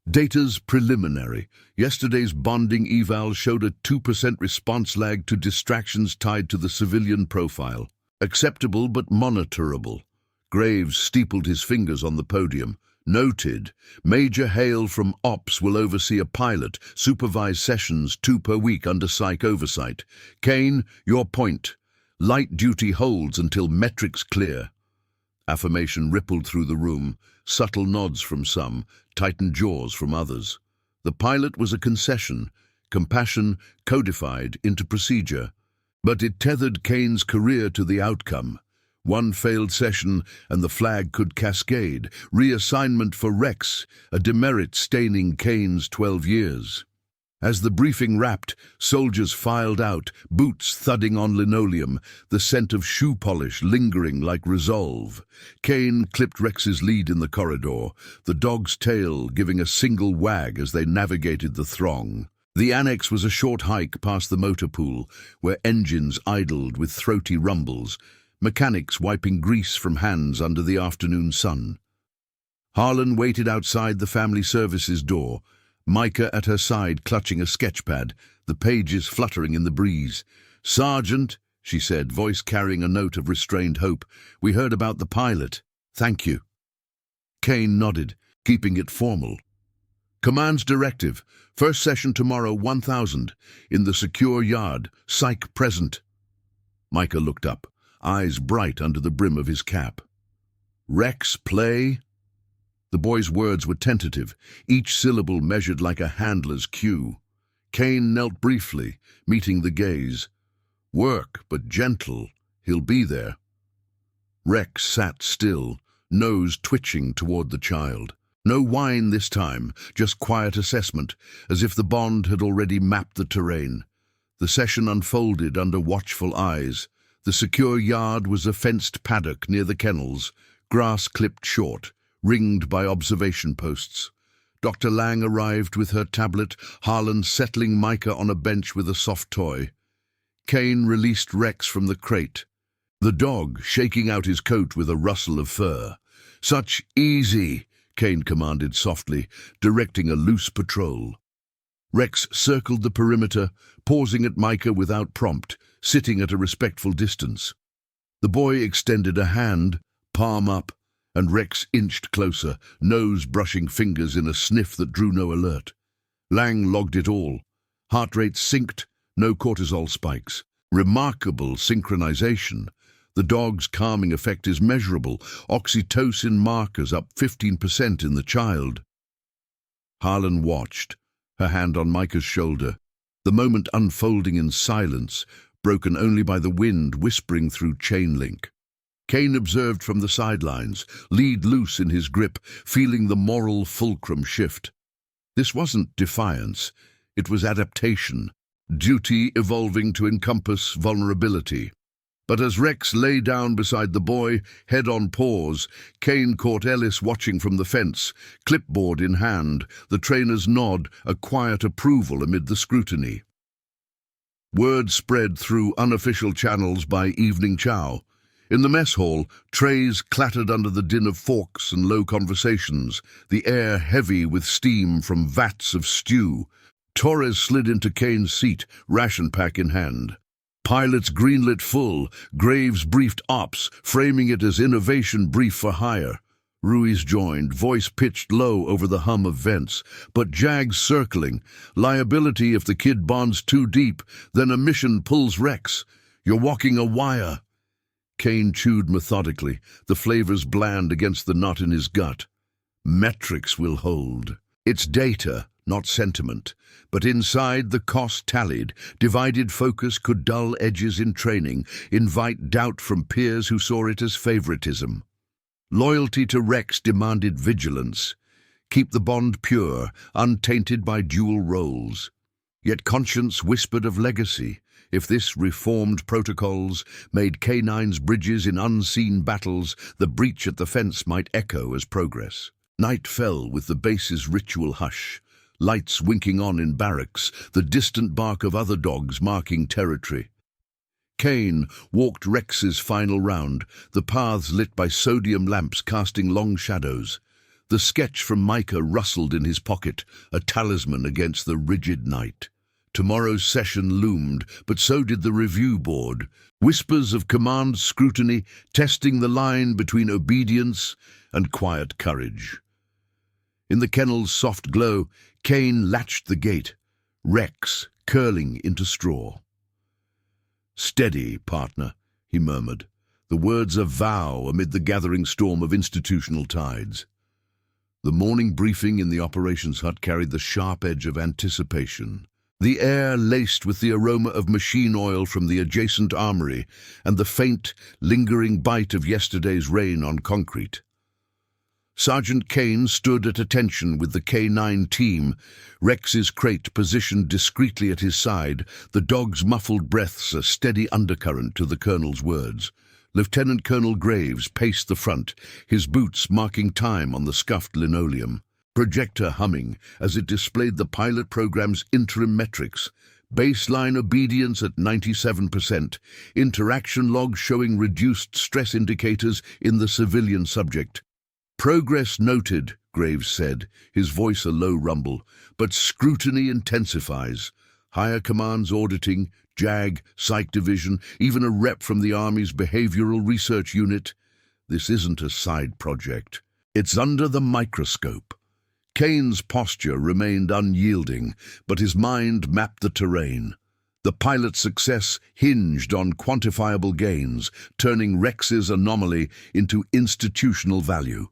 "Data's preliminary. Yesterday's bonding eval showed a 2% response lag to distractions tied to the civilian profile. Acceptable but monitorable." Graves steepled his fingers on the podium. Noted. Major Hale from Ops will oversee a pilot, supervise sessions 2 per week under psych oversight. Kane, your point. Light duty holds until metrics clear. Affirmation rippled through the room, subtle nods from some, tightened jaws from others. The pilot was a concession, compassion codified into procedure. But it tethered Kane's career to the outcome. One failed session and the flag could cascade. Reassignment for Rex, a demerit staining Kane's 12 years. As the briefing wrapped, soldiers filed out, boots thudding on linoleum, the scent of shoe polish lingering like resolve. Kane clipped Rex's lead in the corridor, the dog's tail giving a single wag as they navigated the throng. The annex was a short hike past the motor pool, where engines idled with throaty rumbles, mechanics wiping grease from hands under the afternoon sun. Harlan waited outside the family services door, Micah at her side clutching a sketchpad, the pages fluttering in the breeze. "Sergeant," she said, voice carrying a note of restrained hope, "we heard about the pilot. Thank you." Kane nodded, keeping it formal. "Command's directive. First session tomorrow, 1000. In the secure yard. Psych present." Micah looked up, eyes bright under the brim of his cap. "Rex, play?" The boy's words were tentative, each syllable measured like a handler's cue. Kane knelt briefly, meeting the gaze. "Work, but gentle. He'll be there." Rex sat still, nose twitching toward the child. No whine this time, just quiet assessment, as if the bond had already mapped the terrain. The session unfolded under watchful eyes. The secure yard was a fenced paddock near the kennels, grass clipped short, ringed by observation posts. Dr. Lang arrived with her tablet, Harlan settling Micah on a bench with a soft toy. Kane released Rex from the crate, the dog shaking out his coat with a rustle of fur. "Such easy," Kane commanded softly, directing a loose patrol. Rex circled the perimeter, pausing at Micah without prompt, sitting at a respectful distance. The boy extended a hand, palm up, and Rex inched closer, nose brushing fingers in a sniff that drew no alert. Lang logged it all. Heart rate synced, no cortisol spikes. Remarkable synchronization. The dog's calming effect is measurable, oxytocin markers up 15% in the child. Harlan watched, her hand on Micah's shoulder, the moment unfolding in silence, broken only by the wind whispering through chain link. Kane observed from the sidelines, lead loose in his grip, feeling the moral fulcrum shift. This wasn't defiance, it was adaptation, duty evolving to encompass vulnerability. But as Rex lay down beside the boy, head on paws, Kane caught Ellis watching from the fence, clipboard in hand, the trainer's nod, a quiet approval amid the scrutiny. Word spread through unofficial channels by evening chow. In the mess hall, trays clattered under the din of forks and low conversations, the air heavy with steam from vats of stew. Torres slid into Kane's seat, ration pack in hand. Pilots greenlit full, Graves briefed ops, framing it as innovation brief for hire. Ruiz joined, voice pitched low over the hum of vents, but Jags circling. Liability if the kid bonds too deep, then a mission pulls Rex. You're walking a wire. Kane chewed methodically, the flavors bland against the knot in his gut. Metrics will hold. It's data, not sentiment. But inside, the cost tallied. Divided focus could dull edges in training, invite doubt from peers who saw it as favoritism. Loyalty to Rex demanded vigilance. Keep the bond pure, untainted by dual roles. Yet conscience whispered of legacy. If this reformed protocols made K9's bridges in unseen battles, the breach at the fence might echo as progress. Night fell with the base's ritual hush. Lights winking on in barracks, the distant bark of other dogs marking territory. Kane walked Rex's final round, the paths lit by sodium lamps casting long shadows. The sketch from Micah rustled in his pocket, a talisman against the rigid night. Tomorrow's session loomed, but so did the review board. Whispers of command scrutiny, testing the line between obedience and quiet courage. In the kennel's soft glow, Kane latched the gate, Rex curling into straw. "Steady, partner," he murmured, the words a vow amid the gathering storm of institutional tides. The morning briefing in the operations hut carried the sharp edge of anticipation, the air laced with the aroma of machine oil from the adjacent armory and the faint, lingering bite of yesterday's rain on concrete. Sergeant Kane stood at attention with the K9 team, Rex's crate positioned discreetly at his side, the dog's muffled breaths a steady undercurrent to the colonel's words. Lieutenant Colonel Graves paced the front, his boots marking time on the scuffed linoleum, projector humming as it displayed the pilot program's interim metrics, baseline obedience at 97%, interaction logs showing reduced stress indicators in the civilian subject. "Progress noted," Graves said, his voice a low rumble, "but scrutiny intensifies. Higher commands auditing, JAG, Psych Division, even a rep from the Army's Behavioral Research Unit. This isn't a side project. It's under the microscope." Kane's posture remained unyielding, but his mind mapped the terrain. The pilot's success hinged on quantifiable gains, turning Rex's anomaly into institutional value.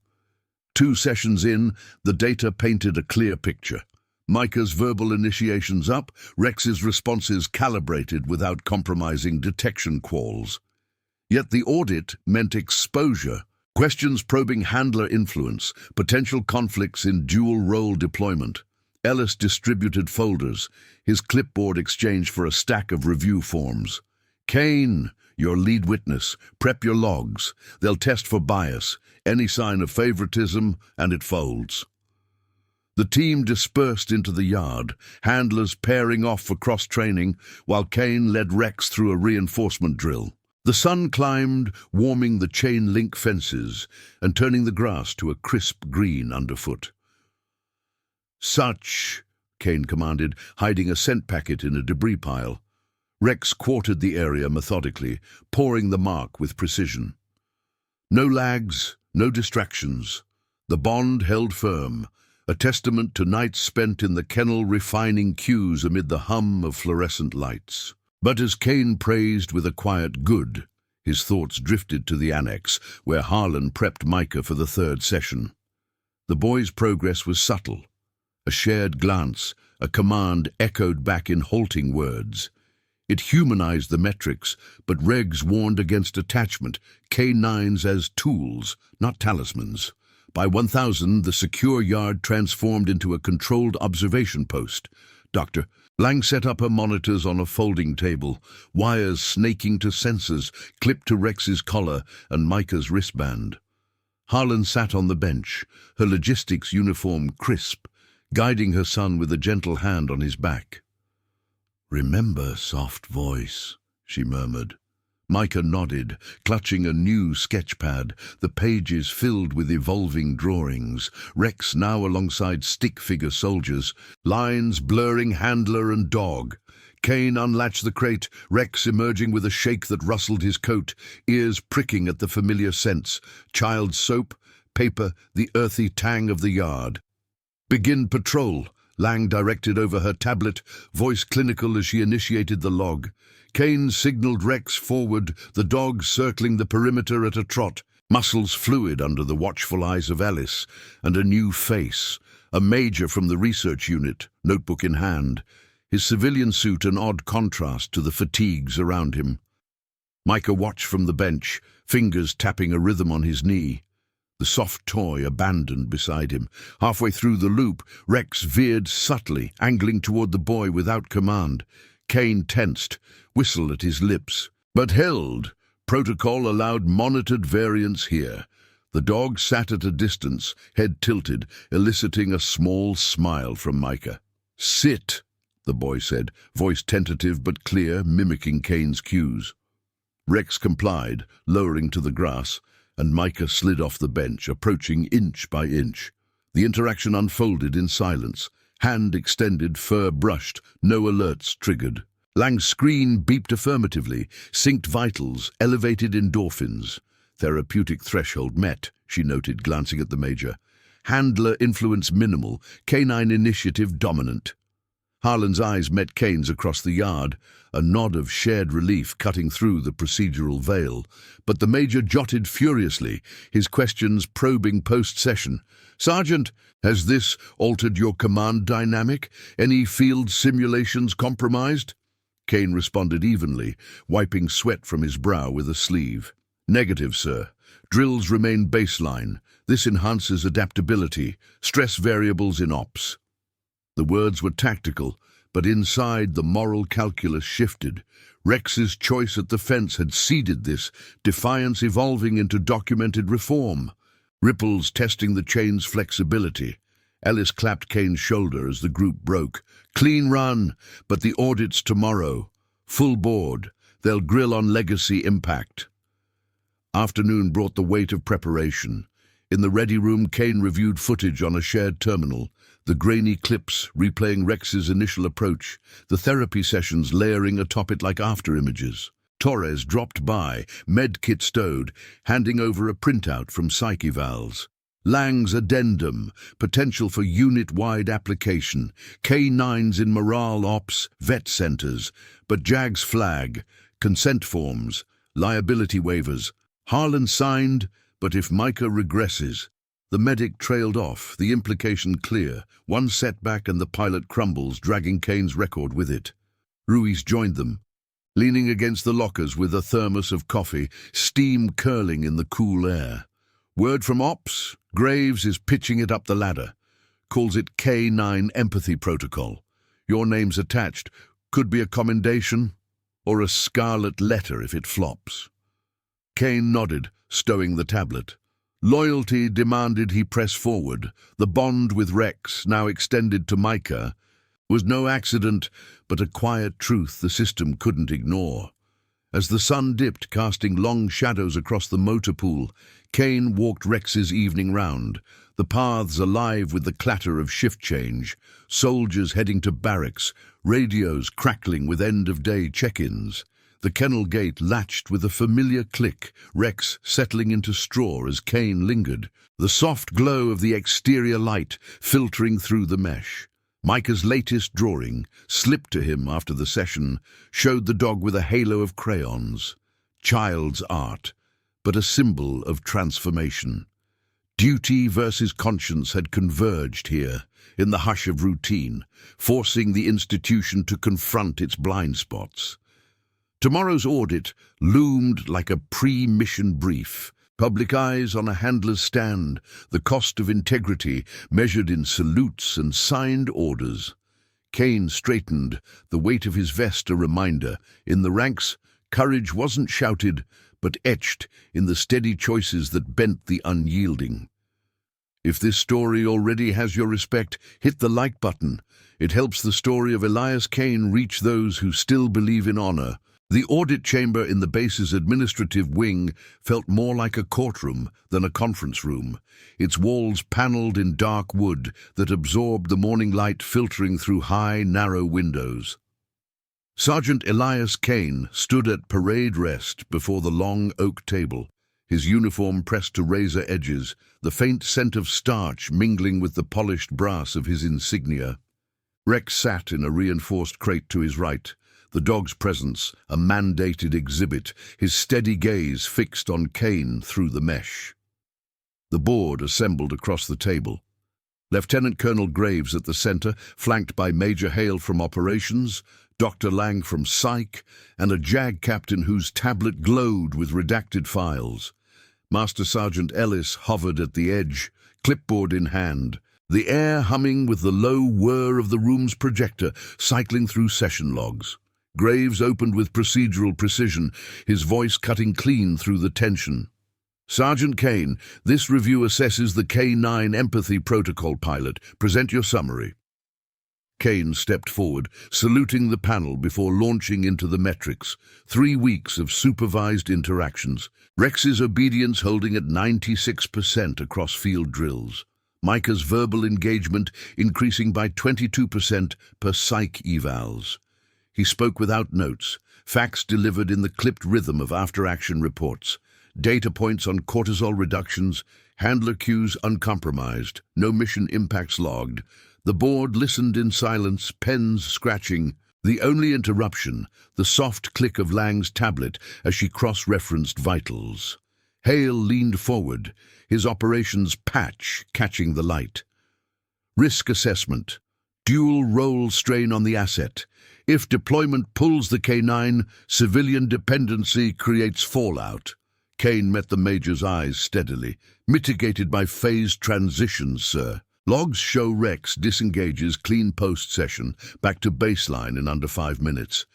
2 sessions in, the data painted a clear picture. Micah's verbal initiations up, Rex's responses calibrated without compromising detection quals. Yet the audit meant exposure, questions probing handler influence, potential conflicts in dual-role deployment. Ellis distributed folders, his clipboard exchanged for a stack of review forms. "Kane, your lead witness, prep your logs. They'll test for bias, any sign of favoritism, and it folds." The team dispersed into the yard, handlers pairing off for cross-training, while Kane led Rex through a reinforcement drill. The sun climbed, warming the chain-link fences and turning the grass to a crisp green underfoot. "Such," Kane commanded, hiding a scent packet in a debris pile. Rex quartered the area methodically, pouring the mark with precision. No lags, no distractions. The bond held firm, a testament to nights spent in the kennel refining cues amid the hum of fluorescent lights. But as Kane praised with a quiet good, his thoughts drifted to the annex, where Harlan prepped Micah for the 3rd session. The boy's progress was subtle. A shared glance, a command echoed back in halting words. It humanized the metrics, but regs warned against attachment, K9s as tools, not talismans. By 1000, the secure yard transformed into a controlled observation post. Dr. Lang set up her monitors on a folding table, wires snaking to sensors, clipped to Rex's collar and Micah's wristband. Harlan sat on the bench, her logistics uniform crisp, guiding her son with a gentle hand on his back. "Remember, soft voice," she murmured. Micah nodded, clutching a new sketchpad, the pages filled with evolving drawings, Rex now alongside stick-figure soldiers, lines blurring handler and dog. Kane unlatched the crate, Rex emerging with a shake that rustled his coat, ears pricking at the familiar scents, child soap, paper, the earthy tang of the yard. "Begin patrol," Lang directed over her tablet, voice clinical as she initiated the log. Kane signaled Rex forward, the dog circling the perimeter at a trot, muscles fluid under the watchful eyes of Ellis, and a new face, a major from the research unit, notebook in hand, his civilian suit an odd contrast to the fatigues around him. Micah watched from the bench, fingers tapping a rhythm on his knee. The soft toy abandoned beside him. Halfway through the loop, Rex veered subtly, angling toward the boy without command. Kane tensed, whistle at his lips, but held. Protocol allowed monitored variance here. The dog sat at a distance, head tilted, eliciting a small smile from Micah. "Sit," the boy said, voice tentative but clear, mimicking Kane's cues. Rex complied, lowering to the grass, and Micah slid off the bench, approaching inch by inch. The interaction unfolded in silence. Hand extended, fur brushed, no alerts triggered. Lang's screen beeped affirmatively, synced vitals, elevated endorphins. Therapeutic threshold met, she noted, glancing at the major. handler influence minimal, canine initiative dominant. Harlan's eyes met Kane's across the yard, a nod of shared relief cutting through the procedural veil. But the Major jotted furiously, his questions probing post-session. "Sergeant, has this altered your command dynamic? Any field simulations compromised?" Kane responded evenly, wiping sweat from his brow with a sleeve. "Negative, sir. Drills remain baseline. This enhances adaptability, stress variables in ops." The words were tactical, but inside the moral calculus shifted. Rex's choice at the fence had seeded this, defiance evolving into documented reform. Ripples testing the chain's flexibility. Ellis clapped Kane's shoulder as the group broke. "Clean run, but the audit's tomorrow. Full board. They'll grill on legacy impact." Afternoon brought the weight of preparation. In the ready room, Kane reviewed footage on a shared terminal, the grainy clips replaying Rex's initial approach, the therapy sessions layering atop it like after-images. Torres dropped by, medkit stowed, handing over a printout from Psych Evals. Lang's addendum, potential for unit-wide application, K9s in morale ops, vet centers, but JAG's flag, consent forms, liability waivers. Harlan signed, but if Micah regresses. The medic trailed off, the implication clear. One setback and the pilot crumbles, dragging Kane's record with it. Ruiz joined them, leaning against the lockers with a thermos of coffee, steam curling in the cool air. Word from Ops, Graves is pitching it up the ladder. Calls it K9 Empathy Protocol. Your name's attached. Could be a commendation or a scarlet letter if it flops. Kane nodded, stowing the tablet. Loyalty demanded he press forward. The bond with Rex, now extended to Micah, was no accident, but a quiet truth the system couldn't ignore. As the sun dipped, casting long shadows across the motor pool, Kane walked Rex's evening round, the paths alive with the clatter of shift change, soldiers heading to barracks, radios crackling with end-of-day check-ins. The kennel gate latched with a familiar click, Rex settling into straw as Kane lingered, the soft glow of the exterior light filtering through the mesh. Micah's latest drawing, slipped to him after the session, showed the dog with a halo of crayons. Child's art, but a symbol of transformation. Duty versus conscience had converged here, in the hush of routine, forcing the institution to confront its blind spots. Tomorrow's audit loomed like a pre-mission brief. Public eyes on a handler's stand, the cost of integrity measured in salutes and signed orders. Kane straightened, the weight of his vest a reminder. In the ranks, courage wasn't shouted, but etched in the steady choices that bent the unyielding. If this story already has your respect, hit the like button. It helps the story of Elias Kane reach those who still believe in honor. The audit chamber in the base's administrative wing felt more like a courtroom than a conference room, its walls paneled in dark wood that absorbed the morning light filtering through high, narrow windows. Sergeant Elias Kane stood at parade rest before the long oak table, his uniform pressed to razor edges, the faint scent of starch mingling with the polished brass of his insignia. Rex sat in a reinforced crate to his right, the dog's presence a mandated exhibit, his steady gaze fixed on Kane through the mesh. The board assembled across the table. Lieutenant Colonel Graves at the center, flanked by Major Hale from Operations, Dr. Lang from Psych, and a JAG captain whose tablet glowed with redacted files. Master Sergeant Ellis hovered at the edge, clipboard in hand, the air humming with the low whir of the room's projector cycling through session logs. Graves opened with procedural precision, his voice cutting clean through the tension. "Sergeant Kane, this review assesses the K9 Empathy Protocol pilot. Present your summary." Kane stepped forward, saluting the panel before launching into the metrics. 3 weeks of supervised interactions. Rex's obedience holding at 96% across field drills. Micah's verbal engagement increasing by 22% per Psych Evals. He spoke without notes, facts delivered in the clipped rhythm of after-action reports. data points on cortisol reductions, handler cues uncompromised, no mission impacts logged. The board listened in silence, pens scratching. The only interruption, the soft click of Lang's tablet as she cross-referenced vitals. Hale leaned forward, his operations patch catching the light. Risk assessment. Dual role strain on the asset. If deployment pulls the K9, civilian dependency creates fallout. Kane met the Major's eyes steadily. Mitigated by phased transitions, sir. Logs show Rex disengages clean post-session, back to baseline in under 5 minutes.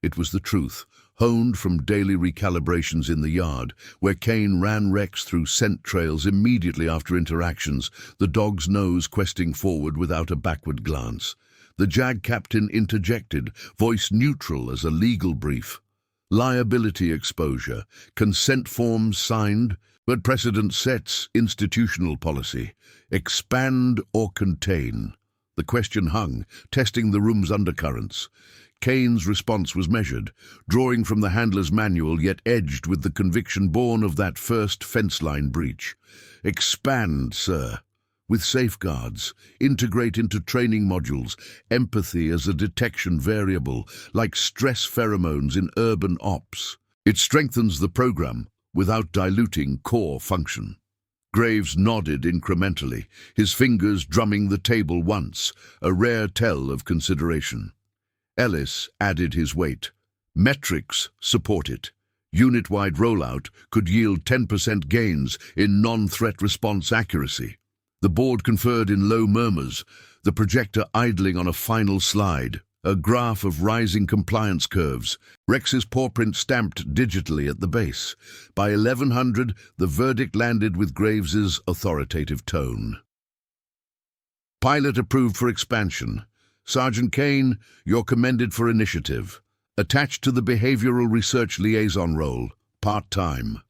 It was the truth, honed from daily recalibrations in the yard, where Kane ran Rex through scent trails immediately after interactions, the dog's nose questing forward without a backward glance. The JAG captain interjected, voice neutral as a legal brief. Liability exposure, consent forms signed, but precedent sets institutional policy. Expand or contain? The question hung, testing the room's undercurrents. Kane's response was measured, drawing from the handler's manual yet edged with the conviction born of that first fence-line breach. Expand, sir. With safeguards, integrate into training modules, empathy as a detection variable, like stress pheromones in urban ops. It strengthens the program without diluting core function. Graves nodded incrementally, his fingers drumming the table once, a rare tell of consideration. Ellis added his weight. Metrics support it. Unit-wide rollout could yield 10% gains in non-threat response accuracy. The board conferred in low murmurs, the projector idling on a final slide, a graph of rising compliance curves, Rex's pawprint stamped digitally at the base. By 1100, the verdict landed with Graves's authoritative tone. Pilot approved for expansion. Sergeant Kane, you're commended for initiative. Attached to the Behavioral Research Liaison role, part-time.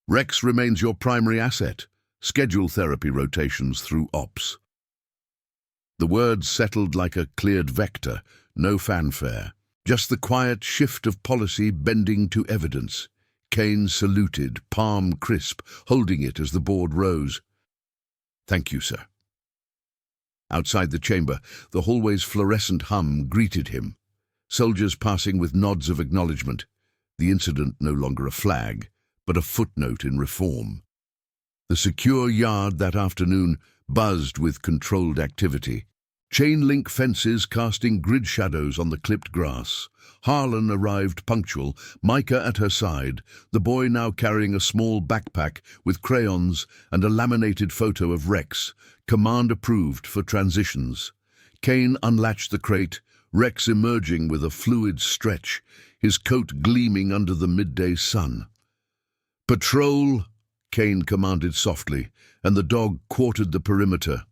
Rex remains your primary asset. Schedule therapy rotations through ops. The words settled like a cleared vector, no fanfare. Just the quiet shift of policy bending to evidence. Kane saluted, palm crisp, holding it as the board rose. Thank you, sir. Outside the chamber, the hallway's fluorescent hum greeted him. Soldiers passing with nods of acknowledgement. The incident no longer a flag, but a footnote in reform. The secure yard that afternoon buzzed with controlled activity. Chain-link fences casting grid shadows on the clipped grass. Harlan arrived punctual, Micah at her side, the boy now carrying a small backpack with crayons and a laminated photo of Rex, command approved for transitions. Kane unlatched the crate, Rex emerging with a fluid stretch, his coat gleaming under the midday sun. Patrol, Kane commanded softly, and the dog quartered the perimeter.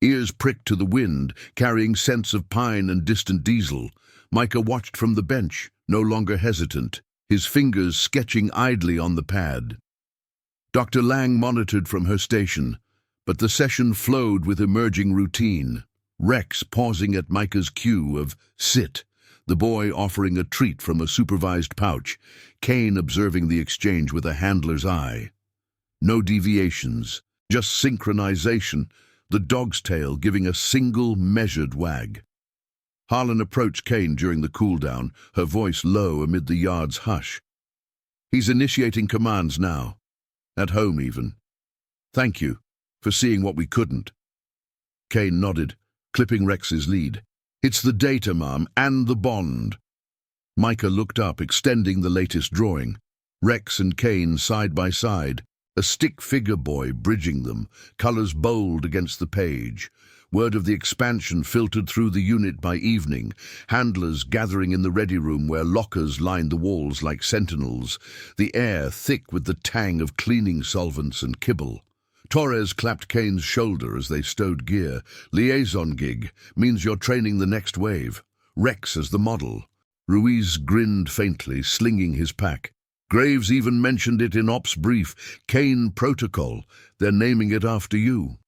Ears pricked to the wind, carrying scents of pine and distant diesel. Micah watched from the bench, no longer hesitant, his fingers sketching idly on the pad. Dr. Lang monitored from her station, but the session flowed with emerging routine. Rex pausing at Micah's cue of sit, the boy offering a treat from a supervised pouch, Kane observing the exchange with a handler's eye. No deviations, just synchronization, the dog's tail giving a single measured wag. Harlan approached Kane during the cool-down, her voice low amid the yard's hush. He's initiating commands now. At home, even. Thank you for seeing what we couldn't. Kane nodded, clipping Rex's lead. It's the data, Mom, and the bond. Micah looked up, extending the latest drawing. Rex and Kane side by side. A stick figure boy bridging them, colors bold against the page. Word of the expansion filtered through the unit by evening, handlers gathering in the ready room where lockers lined the walls like sentinels, the air thick with the tang of cleaning solvents and kibble. Torres clapped Kane's shoulder as they stowed gear. Liaison gig means you're training the next wave. Rex as the model. Ruiz grinned faintly, slinging his pack. Graves even mentioned it in Ops brief, Kane Protocol. They're naming it after you.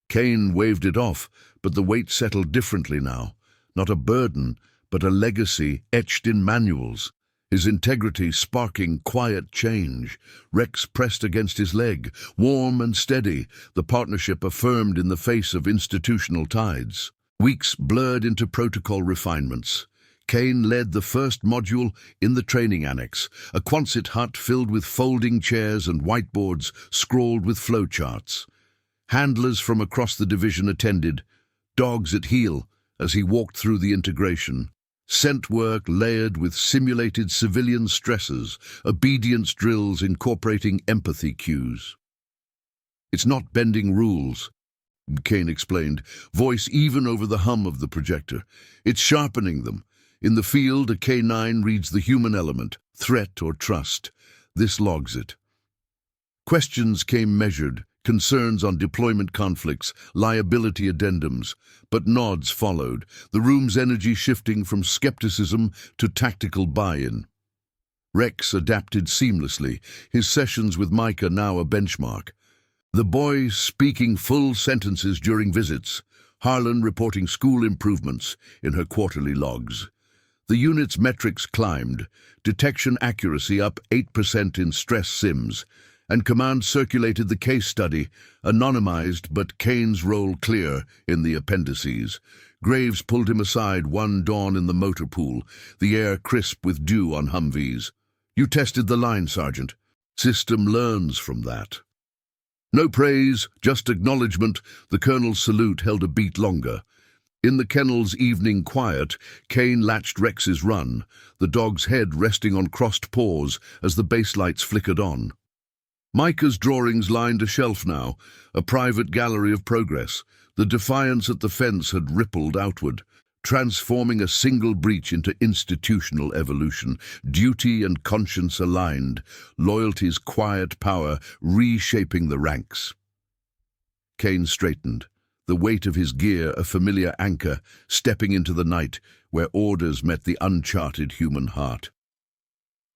Kane waved it off, but the weight settled differently now. Not a burden, but a legacy etched in manuals. his integrity sparking quiet change. Rex pressed against his leg, warm and steady, the partnership affirmed in the face of institutional tides. Weeks blurred into protocol refinements. Kane led the first module in the training annex, a Quonset hut filled with folding chairs and whiteboards scrawled with flowcharts. Handlers from across the division attended, dogs at heel, as he walked through the integration. Scent work layered with simulated civilian stresses, obedience drills incorporating empathy cues. "It's not bending rules," Kane explained, voice even over the hum of the projector. "It's sharpening them. In the field, a K9 reads the human element, threat or trust. This logs it." Questions came measured, concerns on deployment conflicts, liability addendums, but nods followed, the room's energy shifting from skepticism to tactical buy-in. Rex adapted seamlessly, his sessions with Micah now a benchmark. The boy speaking full sentences during visits, Harlan reporting school improvements in her quarterly logs. The unit's metrics climbed, detection accuracy up 8% in stress sims, and command circulated the case study, anonymized but Kane's role clear in the appendices. Graves pulled him aside one dawn in the motor pool, the air crisp with dew on Humvees. "You tested the line, Sergeant. System learns from that." No praise, just acknowledgement. The colonel's salute held a beat longer. In the kennel's evening quiet, Kane latched Rex's run, the dog's head resting on crossed paws as the base lights flickered on. Micah's drawings lined a shelf now, a private gallery of progress. The defiance at the fence had rippled outward, transforming a single breach into institutional evolution, duty and conscience aligned, loyalty's quiet power reshaping the ranks. Kane straightened, the weight of his gear a familiar anchor, stepping into the night where orders met the uncharted human heart.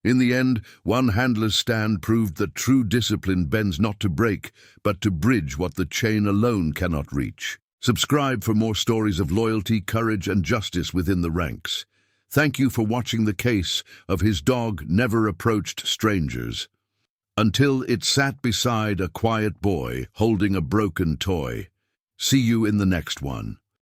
In the end, one handler's stand proved that true discipline bends not to break, but to bridge what the chain alone cannot reach. Subscribe for more stories of loyalty, courage, and justice within the ranks. Thank you for watching the case of His Dog Never Approached Strangers. Until it sat beside a quiet boy holding a broken toy. See you in the next one.